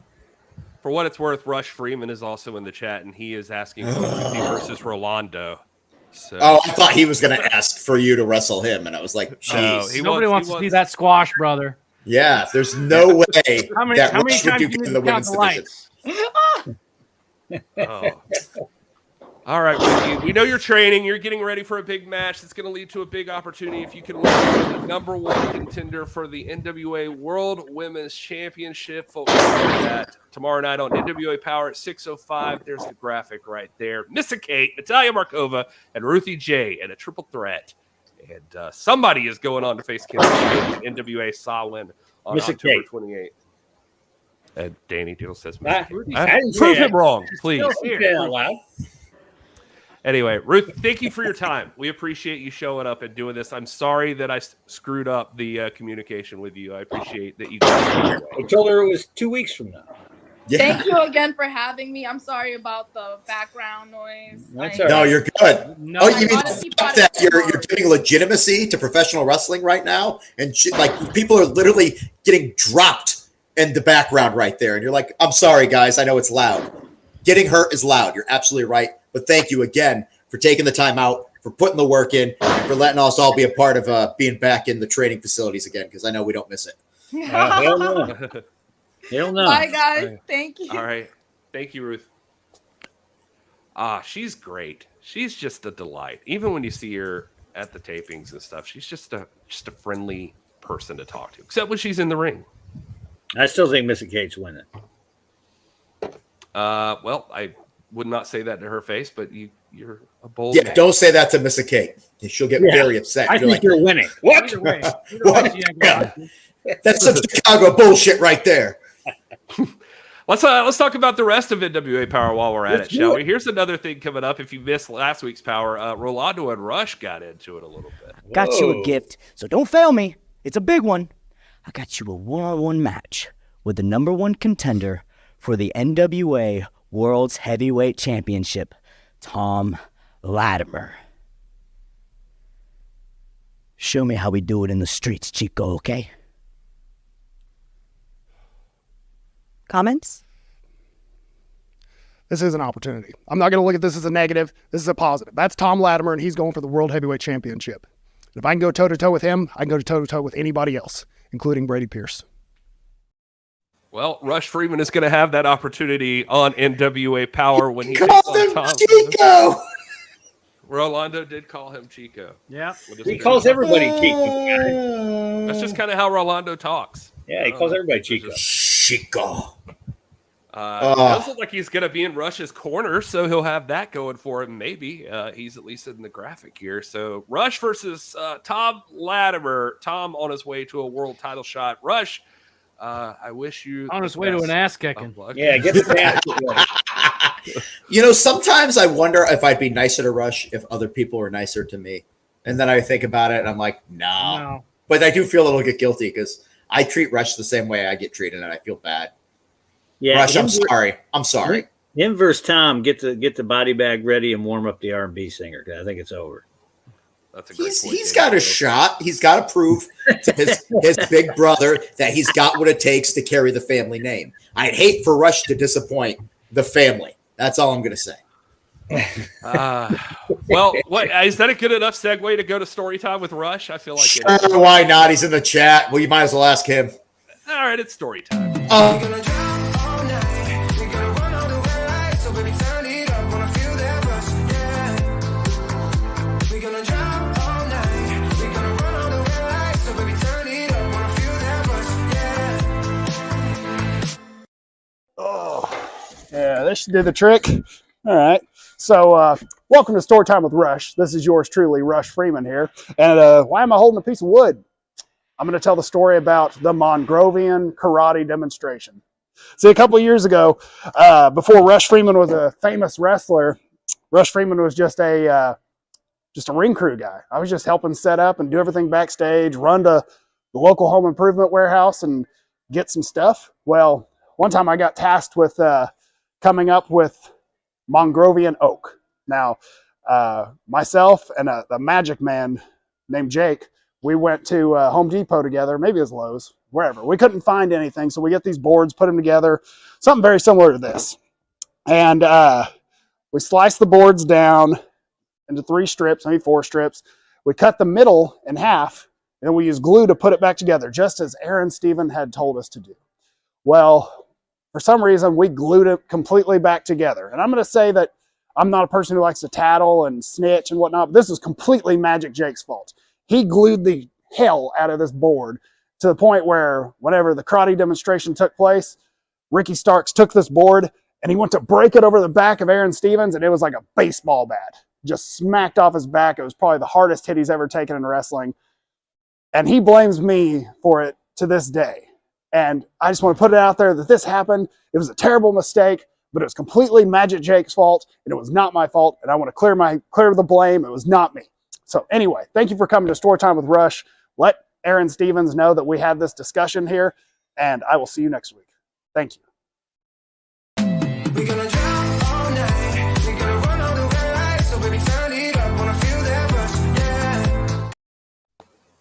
For what it's worth, Rush Freeman is also in the chat, and he is asking for Ruthie versus Rolando. So. Oh, I thought he was going to ask for you to wrestle him, and I was like, "Jeez, nobody wants to see that squash, brother." Yeah, there's no way how many times would do in the women's division. All right, Ruthie, we know you're training. You're getting ready for a big match that's going to lead to a big opportunity if you can win the #1 contender for the NWA World Women's Championship. Folks, that tomorrow night on NWA Power at 6:05. There's the graphic right there. Missa Kate, Natalia Markova, and Ruthie Jay in a triple threat. And somebody is going on to face Kenzie in the NWA Samhain on Missa October Kate. 28th. And Danny Deal says, I didn't say prove that. him wrong, please. Don't say that out loud. Anyway, Ruth, thank you for your time. We appreciate you showing up and doing this. I'm sorry that I screwed up the communication with you. I appreciate that you got I told her it was 2 weeks from now. Yeah. Thank you again for having me. I'm sorry about the background noise. That's I- all right. No, you're good. No, Oh, you mean honestly stuff thought that it was you're giving legitimacy to professional wrestling right now, and like people are literally getting dropped in the background right there, and you're like, "I'm sorry, guys. I know it's loud. Getting hurt is loud. You're absolutely right. But thank you again for taking the time out, for putting the work in, and for letting us all be a part of being back in the training facilities again, because I know we don't miss it." Hell no. Hell no. Bye, guys. Thank you. All right. Thank you, Ruth. She's great. She's just a delight. Even when you see her at the tapings and stuff, she's just a friendly person to talk to, except when she's in the ring. I still think Missa Kate's winning. Well, I would not say that to her face, but you're a bold Yeah, man. don't say that to Missa Kate. She'll get very upset. I You're think like, you're winning. What? Either way, What? she ain't gonna- that's some Chicago bullshit right there. Let's talk about the rest of NWA Power while we're at Let's it, shall do we? Here's another thing coming up. If you missed last week's Power, Rolando and Rush got into it a little bit. Got you Whoa. a gift, so don't fail me. It's a big one. I got you a one-on-one match with the #1 contender for the NWA World's Heavyweight Championship, Tom Latimer. Show me how we do it in the streets, Chico, okay? Comments? This is an opportunity. I'm not going to look at this as a negative. This is a positive. That's Tom Latimer, and he's going for the World Heavyweight Championship. If I can go toe-to-toe with him, I can go toe-to-toe with anybody else, including Brady Pierce. Well, Rush Freeman is going to have that opportunity on NWA Power when he takes Called on him Tom. Chico. Rolando did call him Chico. Yeah. He calls everybody Chico. That's just kind of how Rolando talks. Yeah, he calls everybody Chico. Chico. It does look like he's going to be in Rush's corner, so he'll have that going for him. Maybe he's at least in the graphic here. So Rush versus Tom Latimer. Tom on his way to a world title shot. Rush, I wish you On the his way to best an ass kicking. of luck. Yeah, get the dance. You know, sometimes I wonder if I'd be nicer to Rush if other people were nicer to me. And then I think about it and I'm like, nah. No. But I do feel a little bit guilty because I treat Rush the same way I get treated and I feel bad. Yeah, Rush, I'm sorry. I'm sorry. Him versus Tom, get the body bag ready and warm up the R&B singer. 'Cause I think it's over. That's a great point, He's Danny. got a shot. He's got to prove to his big brother that he's got what it takes to carry the family name. I'd hate for Rush to disappoint the family. That's all I'm going to say. Well, what is that a good enough segue to go to story time with Rush? I feel like it is. Sure, why not? He's in the chat. Well, you might as well ask him. All right, it's story time. Yeah, this should do the trick. All right. So, welcome to Story Time with Rush. This is yours truly, Rush Freeman here. And why am I holding a piece of wood? I'm going to tell the story about the Mongrovian karate demonstration. See, a couple of years ago, before Rush Freeman was a famous wrestler, Rush Freeman was just a ring crew guy. I was just helping set up and do everything backstage, run to the local home improvement warehouse and get some stuff. Well, one time I got tasked with coming up with Mongrovian oak. Now, myself and the magic man named Jake, we went to Home Depot together, maybe it was Lowe's, wherever. We couldn't find anything, so we get these boards, put them together, something very similar to this. And we slice the boards down into 3 strips, maybe 4 strips. We cut the middle in half, and we use glue to put it back together, just as Aaron Stephen had told us to do. Well, for some reason, we glued it completely back together. And I'm going to say that I'm not a person who likes to tattle and snitch and whatnot, but this is completely Magic Jake's fault. He glued the hell out of this board to the point where whenever the karate demonstration took place, Ricky Starks took this board and he went to break it over the back of Aaron Stevens, and it was like a baseball bat. Just smacked off his back. It was probably the hardest hit he's ever taken in wrestling. And he blames me for it to this day. And I just want to put it out there that this happened. It was a terrible mistake, but it was completely Magic Jake's fault, and it was not my fault. And I want to clear the blame. It was not me. So anyway, thank you for coming to Storytime with Rush. Let Aaron Stevens know that we had this discussion here, and I will see you next week. Thank you. We're gonna jump all night. We're gonna run all the red lights. So baby, turn it up. Wanna feel that rush, yeah.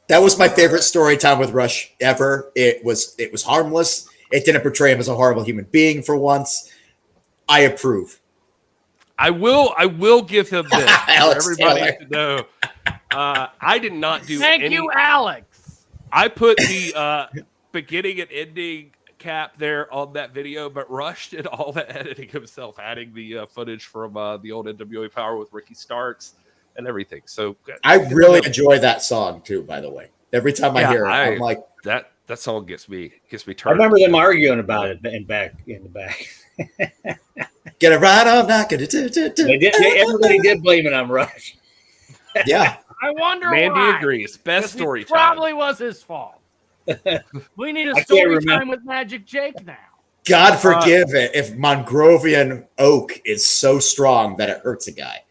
That was my favorite story time with Rush ever. It was harmless. It didn't portray him as a horrible human being for once. I approve. I will give him this. Alex for everybody Taylor. to know. I did not do Thank you, Alex. I put the beginning and ending cap there on that video, but Rush did all the editing himself, adding the footage from the old NWA Power with Ricky Starks and everything. So I really enjoy that song too, by the way. Every time I hear it, I'm like, that song gets me turned. I remember them arguing about it in the back. get it right on, not gonna do. Everybody did blame it on Rush. Yeah. I wonder Mandy why. agrees. Best story time. Probably was his fault. We need a I can't story remember. time with Magic Jake now. God forgive it if Mongrovian oak is so strong that it hurts a guy.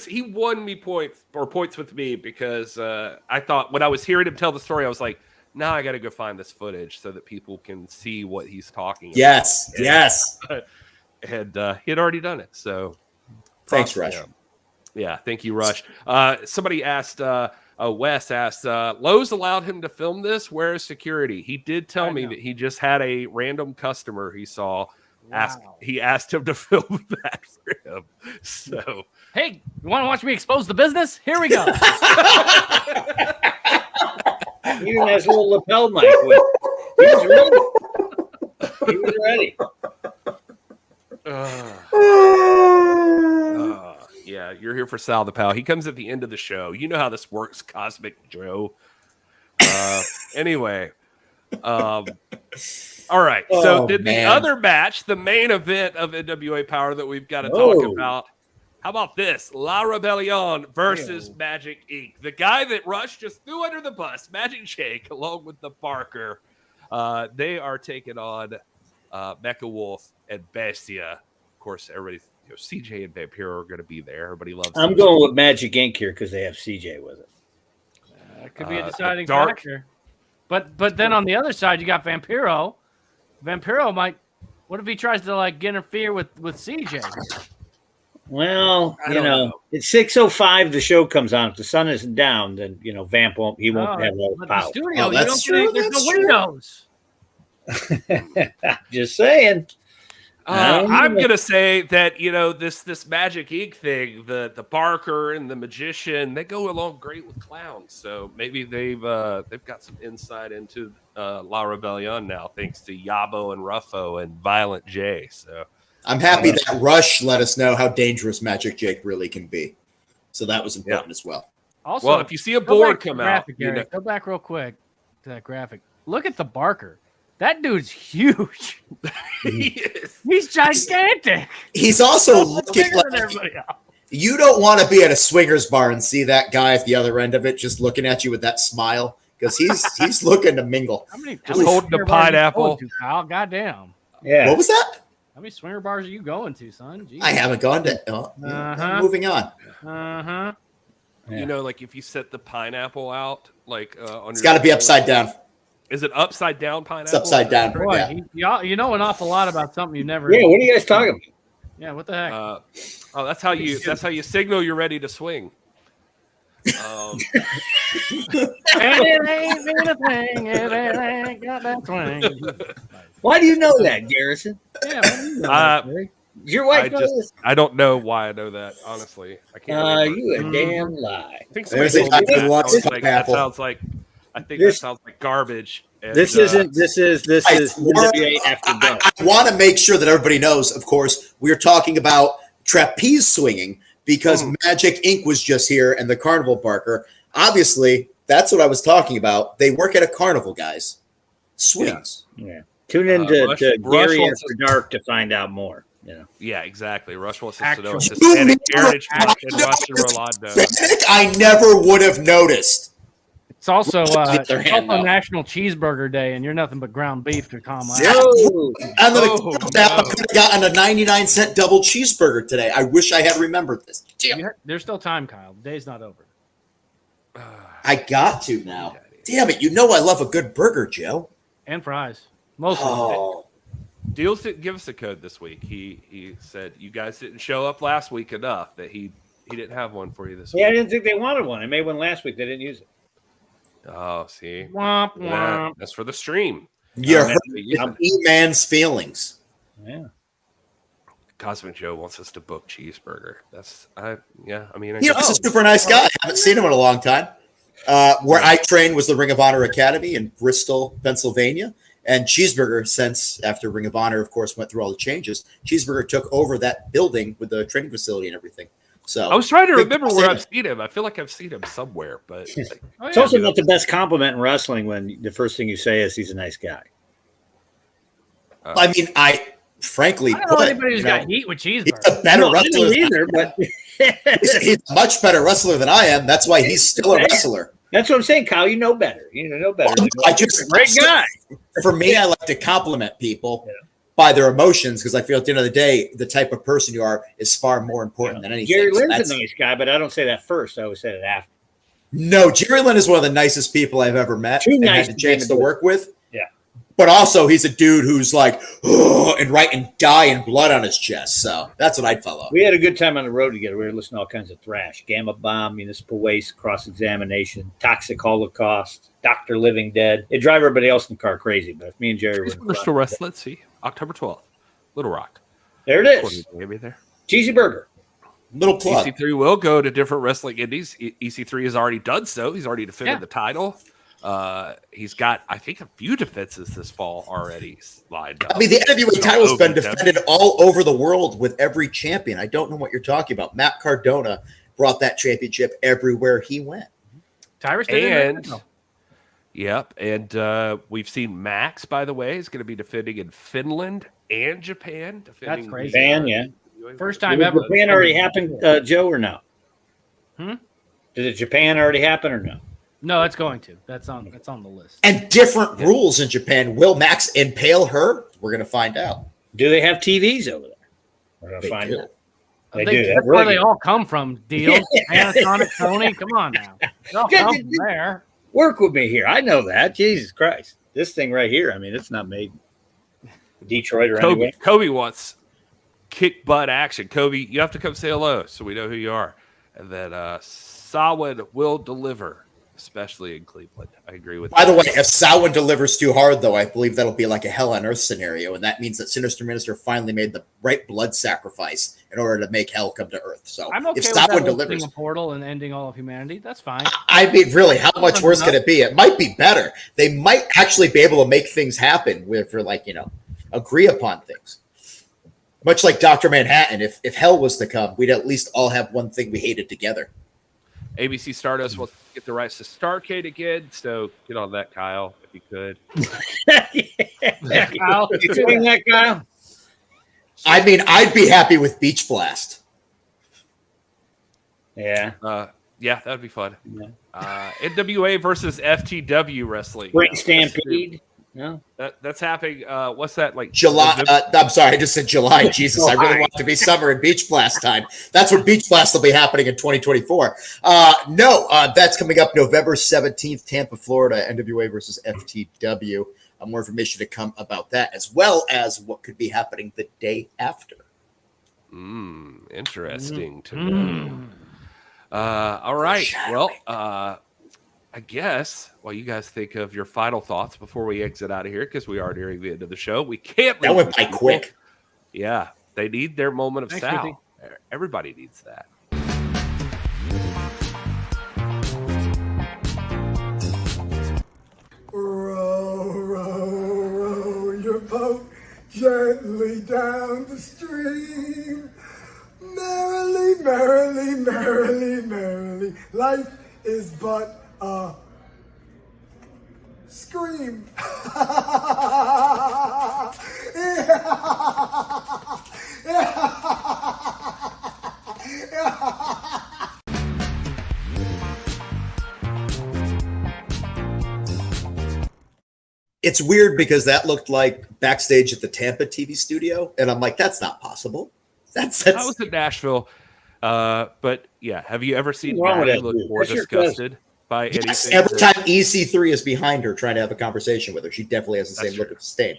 He won me points with me because I thought when I was hearing him tell the story, I was like, now I got to go find this footage so that people can see what he's talking about. Yes. And he had already done it. So Thanks, Rush. Yeah, thank you, Rush. Somebody asked, Wes asked, Lowe's allowed him to film this? Where is security? He did tell me that he just had a random customer he saw. He asked him to film that for him. So, hey, you want to watch me expose the business? Here we go. Even has a little lapel mic with. He was ready. Yeah, you're here for Sal the Pal. He comes at the end of the show. You know how this works, Cosmic Joe. Anyway. All right. So the other match, the main event of NWA Power that we've got to talk about. How about this? La Rebellion versus Magic Inc. The guy that Rush just threw under the bus, Magic Jake, along with the Barker. They are taking on Mecha Wolf and Bestia. Of course, everybody, CJ and Vampiro are going to be there. Everybody loves I'm them. going with Magic Inc. here because they have CJ with it. It could be a deciding factor. But then on the other side, you got Vampiro. Vampiro might. What if he tries to interfere with CJ? Well, it's 6:05. The show comes on. If the sun isn't down, then Vamp won't. He won't have all the power. The studio, there's no windows. Just saying. I'm gonna say that this Magic Inc. thing, the Barker and the Magician, they go along great with clowns. So maybe they've got some insight into La Rebellion now, thanks to Yabo and Ruffo and Violent J. So I'm happy that Rush let us know how dangerous Magic Jake really can be. So that was important as well. Also, if you see a board come out, go back real quick to that graphic. Look at the Barker. That dude's huge. He is. He's gigantic. He's also looking bigger than like everybody else. you don't want to be at a swingers bar and see that guy at the other end of it just looking at you with that smile because he's looking to mingle. Just holding the pineapple. Goddamn. Yeah. What was that? How many swinger bars are you going to, son? Jeez. I haven't gone to. Moving on. Yeah. If you set the pineapple out, on It's got to be upside down. Is it upside down pineapple? It's upside down. Boy, you know an awful lot about something you've never. Yeah, what are you guys talking about? Yeah, what the heck? That's how you signal you're ready to swing. And it ain't been a thing. It ain't got that swing. Why do you know that, Garrison? Yeah, your wife knows this? I don't know why I know that. Honestly, I can't. You a damn lie. I think somebody told me that. That sounds like garbage. And, this is NWA After Dark. I want to make sure that everybody knows, of course, we're talking about trapeze swinging because Magic Inc. was just here and the carnival barker. Obviously, that's what I was talking about. They work at a carnival, guys. Swings. Yeah. Tune in to Gary After Dark to find out more. Yeah, exactly. Rush wants us to know it's Hispanic Heritage Month in Russia, Rolando. I never would have noticed. It's also hand, though. National Cheeseburger Day, and you're nothing but ground beef to Tom. And then I could have gotten a 99-cent double cheeseburger today. I wish I had remembered this. There's still time, Kyle. The day's not over. I got to now. Damn it. You know I love a good burger, Joe. And fries. Mostly. Oh. Deals didn't give us a code this week. He said you guys didn't show up last week enough that he didn't have one for you this week. Yeah, I didn't think they wanted one. I made one last week. They didn't use it. Oh, see, womp, womp. That's for the stream. You're hurting E-Man's feelings. Yeah. Cosmic Joe wants us to book cheeseburger. He's a super nice guy. I haven't seen him in a long time. Where I trained was the Ring of Honor Academy in Bristol, Pennsylvania. And Cheeseburger, since after Ring of Honor, of course, went through all the changes, Cheeseburger took over that building with the training facility and everything. So I was trying to remember where I've seen him. I feel like I've seen him somewhere, but it's also not the best compliment in wrestling when the first thing you say is he's a nice guy. I mean, frankly I don't know anybody who's got heat with Cheeseburger. He's a better wrestler either, but he's a much better wrestler than I am. That's why he's still a wrestler. That's what I'm saying, Kyle. You know better. You know better. I just great guy. For me, I like to compliment people by their emotions because I feel at the end of the day, the type of person you are is far more important than anything. Jerry Lynn's a nice guy, but I don't say that first. I always say it after. No, Jerry Lynn is one of the nicest people I've ever met and nice had the chance to work with. Yeah. But also, he's a dude who's like, and writing die in blood on his chest. So that's what I'd follow. We had a good time on the road together. We were listening to all kinds of thrash. Gamma Bomb, Municipal Waste, Cross-Examination, Toxic Holocaust, Dr. Living Dead. It drive everybody else in the car crazy, but if me and Jerry were still wrestling, let's see. October 12th, Little Rock. There it is. Maybe there. Cheesy Burger. Little plug. EC3 will go to different wrestling indies. EC3 has already done so. He's already defended the title. He's got, I think, a few defenses this fall already lined up. I mean, the NWA title's been defended all over the world with every champion. I don't know what you're talking about. Matt Cardona brought that championship everywhere he went. Tyrus did. Yep, and we've seen Max, by the way, is going to be defending in Finland and Japan. That's crazy. Japan, yeah. First time ever. Did Japan already happen, Joe, or no? Did it Japan already happen or no? No, it's going to. That's on the list. And different rules in Japan. Will Max impale her? We're going to find out. Do they have TVs over there? We're going to find out. They do. That's where they all come from, Deal. Panasonic, Sony. Come on now. They all come from there. Work with me here. I know that. Jesus Christ. This thing right here, I mean, it's not made in Detroit or anywhere. Kobe wants kick butt action. Kobe, you have to come say hello so we know who you are. And then Sawin will deliver, especially in Cleveland. I agree with By the way, if Sawin delivers too hard, though, I believe that'll be like a hell on earth scenario. And that means that Sinister Minister finally made the right blood sacrifice in order to make hell come to earth. So I'm okay if with Sawin that delivers a portal and ending all of humanity. That's fine. I mean, really, how much worse could it be? It might be better. They might actually be able to make things happen for agree upon things. Much like Dr. Manhattan, if hell was to come, we'd at least all have one thing we hated together. ABC Stardust will get the rights to Starrcade again, so get on that, Kyle, if you could. Kyle, you doing that, Kyle? I mean, I'd be happy with Beach Blast. Yeah. Yeah, that'd be fun. NWA versus FTW wrestling. Great Stampede. No, that's happening. What's that like? July. I'm sorry, I just said July. Jesus, I really want it to be summer and Beach Blast time. That's when Beach Blast will be happening in 2024. No, that's coming up November 17th, Tampa, Florida. NWA versus FTW. More information to come about that, as well as what could be happening the day after. Interesting to know. All right. Well, I guess while you guys think of your final thoughts before we exit out of here, because we are nearing the end of the show, we can't. That went by quick. Yeah, they need their moment of Thanks, sound. Ruthie. Everybody needs that. Row, row, row your boat gently down the stream. me. Life is but a scream. It's weird because that looked like backstage at the Tampa TV studio, and I'm like, that's not possible. That's I was in Nashville, but yeah, have you ever seen Maddie look more disgusted by anything? Yes, every time EC3 is behind her trying to have a conversation with her, she definitely has the same look of disdain.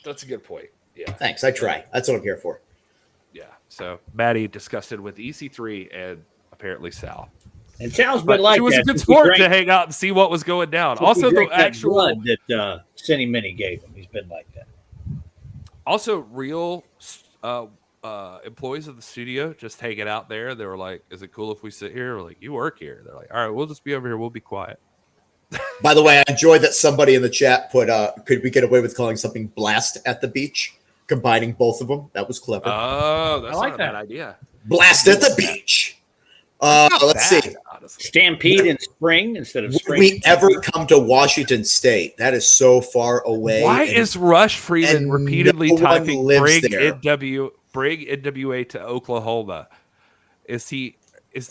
That's a good point. Yeah, thanks. I try. That's what I'm here for. Yeah. So Maddie disgusted with EC3 and apparently Sal. And Sal's been like she was that a good since he sport drank- to hang out and see what was going down. since he Also, the drank that actual blood that Cindy Minnie gave him, he's been like that. also real employees of the studio just hanging out there. They were like, "Is it cool if we sit here?" We're like, "You work here." They're like, "All right, we'll just be over here. We'll be quiet." By the way, I enjoyed that somebody in the chat put, could we get away with calling something blast at the beach? Combining both of them. That was clever. Oh, that's I like not a that bad idea. Blast at the beach. Let's see. Stampede in spring instead of Would spring. we ever come to Washington State? That is so far away. Why and- is Rush Freeman and repeatedly no one typing lives bring there. NWA to Oklahoma? Is he?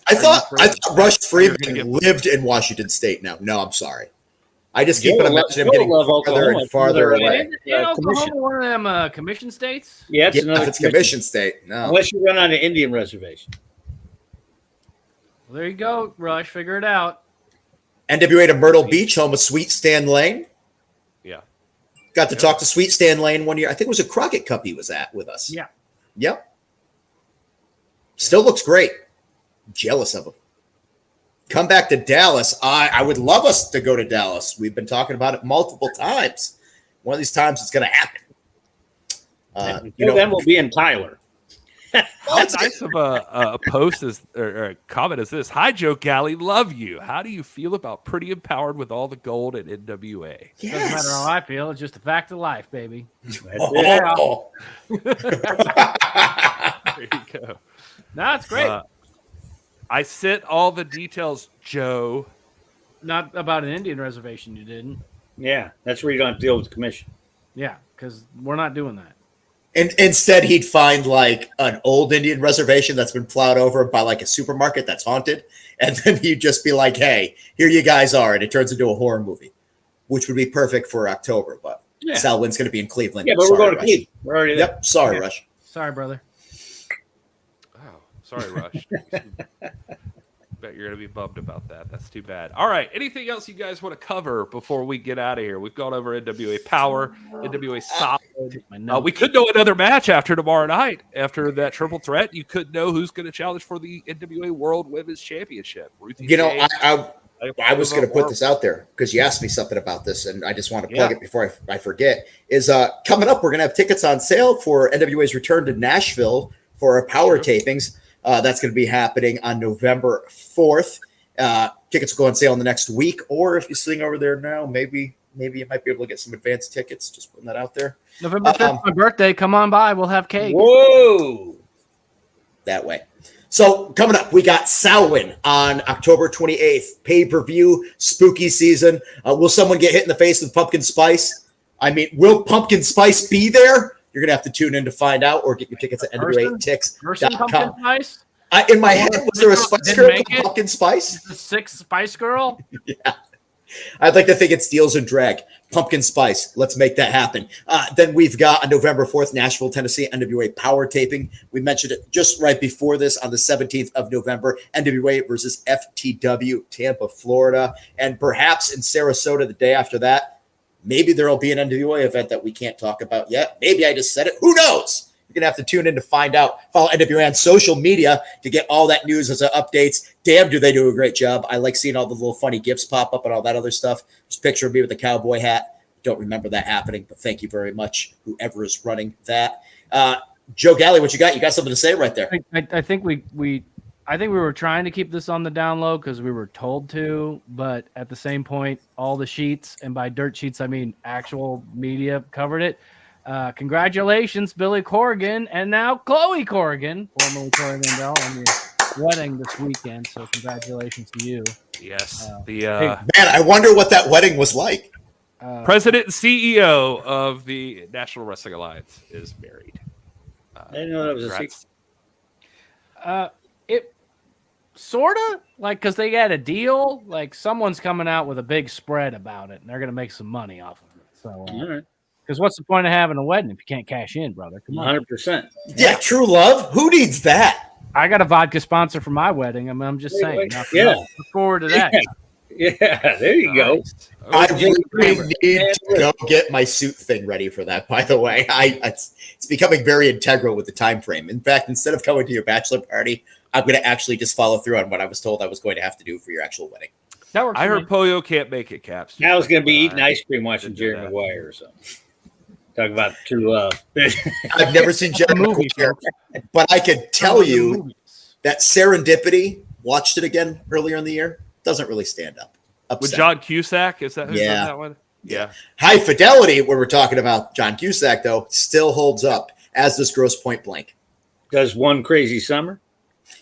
I thought Rush Freeman Freeman lived in Washington State now. No, I'm sorry. I just keep Joe on imagining him getting farther Oklahoma. and farther Isn't away. Isn't Oklahoma one of them commission states? Yeah, it's Yeah, another if it's commission state. No. Unless you run on an Indian reservation. Well, there you go, Rush. Figure it out. NWA to Myrtle Beach, home of Sweet Stan Lane. Yeah. Got to talk to Sweet Stan Lane one year. I think it was a Crockett Cup he was at with us. Yeah. Yep. Still looks great. Jealous of him. Come back to Dallas. I would love us to go to Dallas. We've been talking about it multiple times. One of these times it's going to happen. Then we'll be in Tyler. How nice of a post is or a comment is this? Hi, Joe Galley, love you. How do you feel about Pretty Empowered with all the gold at NWA? Doesn't matter how I feel. It's just a fact of life, baby. Oh. There you go. No, it's great. I sent all the details, Joe. Not about an Indian reservation, you didn't. Yeah, that's where you don't have to deal with the commission. Yeah, because we're not doing that. And instead, he'd find like an old Indian reservation that's been plowed over by like a supermarket that's haunted. And then he'd just be like, hey, here you guys are. And it turns into a horror movie, which would be perfect for October. But Sal Wynn's going to be in Cleveland. Yeah, but Sorry, we're going to Rush. Cleveland. We're already there. Yep. Sorry, Rush. Sorry, brother. Oh, sorry, Rush. Bet you're going to be bummed about that. That's too bad. All right. Anything else you guys want to cover before we get out of here? We've gone over NWA Power, NWA Solid. We could know another match after tomorrow night. After that triple threat, you could know who's going to challenge for the NWA World Women's Championship. Ruthie Jay, I was going to put this out there because you asked me something about this, and I just want to plug it before I forget. Is coming up, we're going to have tickets on sale for NWA's return to Nashville for our Power tapings. That's going to be happening on November 4th. Tickets will go on sale in the next week, or if you swing over there now, maybe you might be able to get some advanced tickets. Just putting that out there. November 5th, my birthday. Come on by. We'll have cake. Whoa. That way. So coming up, we got Samhain on October 28th. Pay-per-view, spooky season. Will someone get hit in the face with pumpkin spice? I mean, will pumpkin spice be there? You're going to have to tune in to find out, or get your tickets at NWATix.com. Spice? In my head, was there a Spice Girl called Pumpkin Spice? The sixth Spice Girl? Yeah. I'd like to think it's Deals and Drag. Pumpkin Spice. Let's make that happen. Then we've got on November 4th, Nashville, Tennessee, NWA Power taping. We mentioned it just right before this on the 17th of November, NWA versus FTW, Tampa, Florida. And perhaps in Sarasota the day after that, maybe there will be an NWA event that we can't talk about yet. Maybe I just said it. Who knows? You're going to have to tune in to find out. Follow NWA on social media to get all that news as updates. Damn, do they do a great job. I like seeing all the little funny gifs pop up and all that other stuff. Just picture of me with a cowboy hat. Don't remember that happening, but thank you very much, whoever is running that. Joe Galley, what you got? You got something to say right there. I think we were trying to keep this on the down low because we were told to, but at the same point, all the sheets, and by dirt sheets, I mean actual media, covered it. Congratulations, Billy Corrigan, and now Chloe Corrigan, formerly Corrigan Bell, on your wedding this weekend, so congratulations to you. Yes. Man, I wonder what that wedding was like. President and CEO of the National Wrestling Alliance is married. I didn't know that was a secret. It sort of like because they got a deal. Like someone's coming out with a big spread about it, and they're going to make some money off of it. So, All right. because what's the point of having a wedding if you can't cash in, brother? Come on, 100%. Yeah, true love. Who needs that? I got a vodka sponsor for my wedding. I mean, I'm just saying. Yeah. Look forward to that. Yeah, there you go. I really need to go get my suit thing ready for that. By the way, it's becoming very integral with the time frame. In fact, instead of going to your bachelor party, I'm going to actually just follow through on what I was told I was going to have to do for your actual wedding. That works. I heard Pollo can't make it, Caps. I was going to be eating ice cream watching Jerry Maguire or something. Talk about true love. I've never seen Jerry Maguire, but I could tell you that Serendipity, watched it again earlier in the year, doesn't really stand up. With John Cusack? Is that who's Yeah. on that one? Yeah. High Fidelity, when we're talking about John Cusack, though, still holds up, as does Gross Point Blank. Does One Crazy Summer?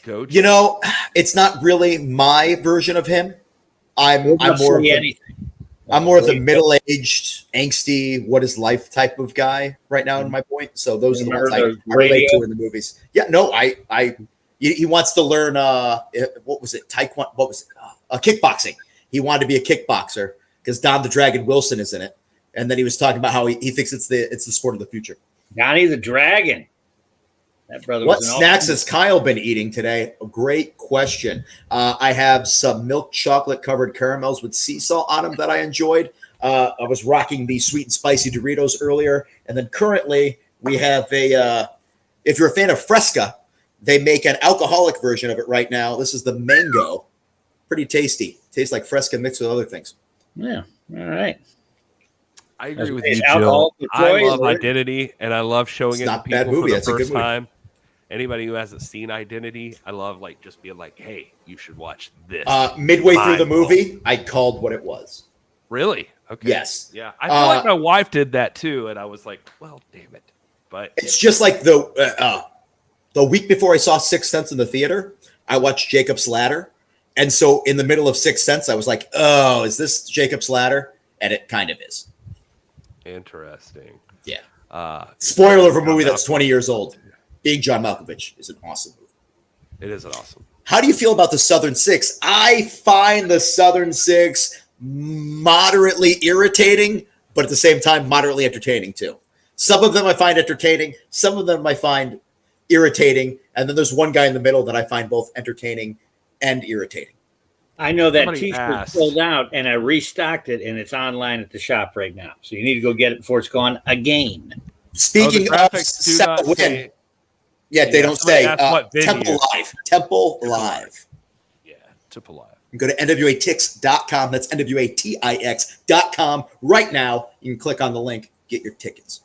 Coach. You know, it's not really my version of him. I'm more of the middle-aged, angsty, what is life type of guy right now in my point. So those are the ones I relate to in the movies. Yeah, no, he wants to learn what was it? Taekwondo, what was it? Kickboxing. He wanted to be a kickboxer because Don the Dragon Wilson is in it. And then he was talking about how he thinks it's the sport of the future. Donnie the Dragon. That brother. What was snacks has Kyle been eating today? A great question. I have some milk chocolate covered caramels with sea salt on them that I enjoyed. I was rocking the sweet and spicy Doritos earlier. And then currently we have if you're a fan of Fresca, they make an alcoholic version of it right now. This is the mango. Pretty tasty. Tastes like Fresca mixed with other things. Yeah. All right. I agree with you, Jill. I love Identity, and I love showing it to people for the first time. Anybody who hasn't seen Identity, I love just being like, "Hey, you should watch this." Midway through the movie, I called what it was. Really? Okay. Yes. Yeah. I feel like my wife did that too, and I was like, "Well, damn it!" But it's just like the week before I saw Sixth Sense in the theater, I watched Jacob's Ladder, and so in the middle of Sixth Sense, I was like, "Oh, is this Jacob's Ladder?" And it kind of is. Interesting. Yeah. Spoiler of a movie that's 20 years old. Being John Malkovich is an awesome movie. It is an awesome. How do you feel about the Southern Six? I find the Southern Six moderately irritating, but at the same time, moderately entertaining too. Some of them I find entertaining. Some of them I find irritating. And then there's one guy in the middle that I find both entertaining and irritating. I know that t-shirt sold out, and I restocked it, and it's online at the shop right now. So you need to go get it before it's gone again. Speaking of Seth Win, they don't say Temple Live. Temple Live. Yeah, Temple Live. You can go to NWATix.com. That's NWATIX.com. Right now, you can click on the link, get your tickets.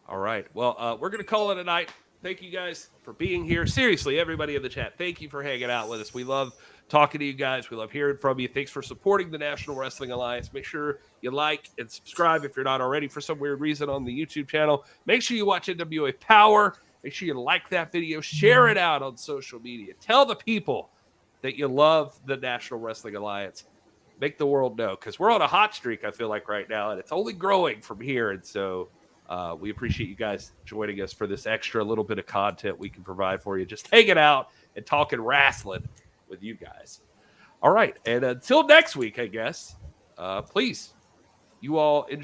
All right. Well, we're going to call it a night. Thank you guys for being here. Seriously, everybody in the chat, thank you for hanging out with us. We love talking to you guys. We love hearing from you. Thanks for supporting the National Wrestling Alliance. Make sure you like and subscribe if you're not already for some weird reason on the YouTube channel. Make sure you watch NWA Power. Make sure you like that video. Share it out on social media. Tell the people that you love the National Wrestling Alliance. Make the world know, because we're on a hot streak, I feel like, right now, and it's only growing from here. And so we appreciate you guys joining us for this extra little bit of content we can provide for you. Just hanging out and talking wrestling with you guys. All right. And until next week, I guess, please, you all enjoy.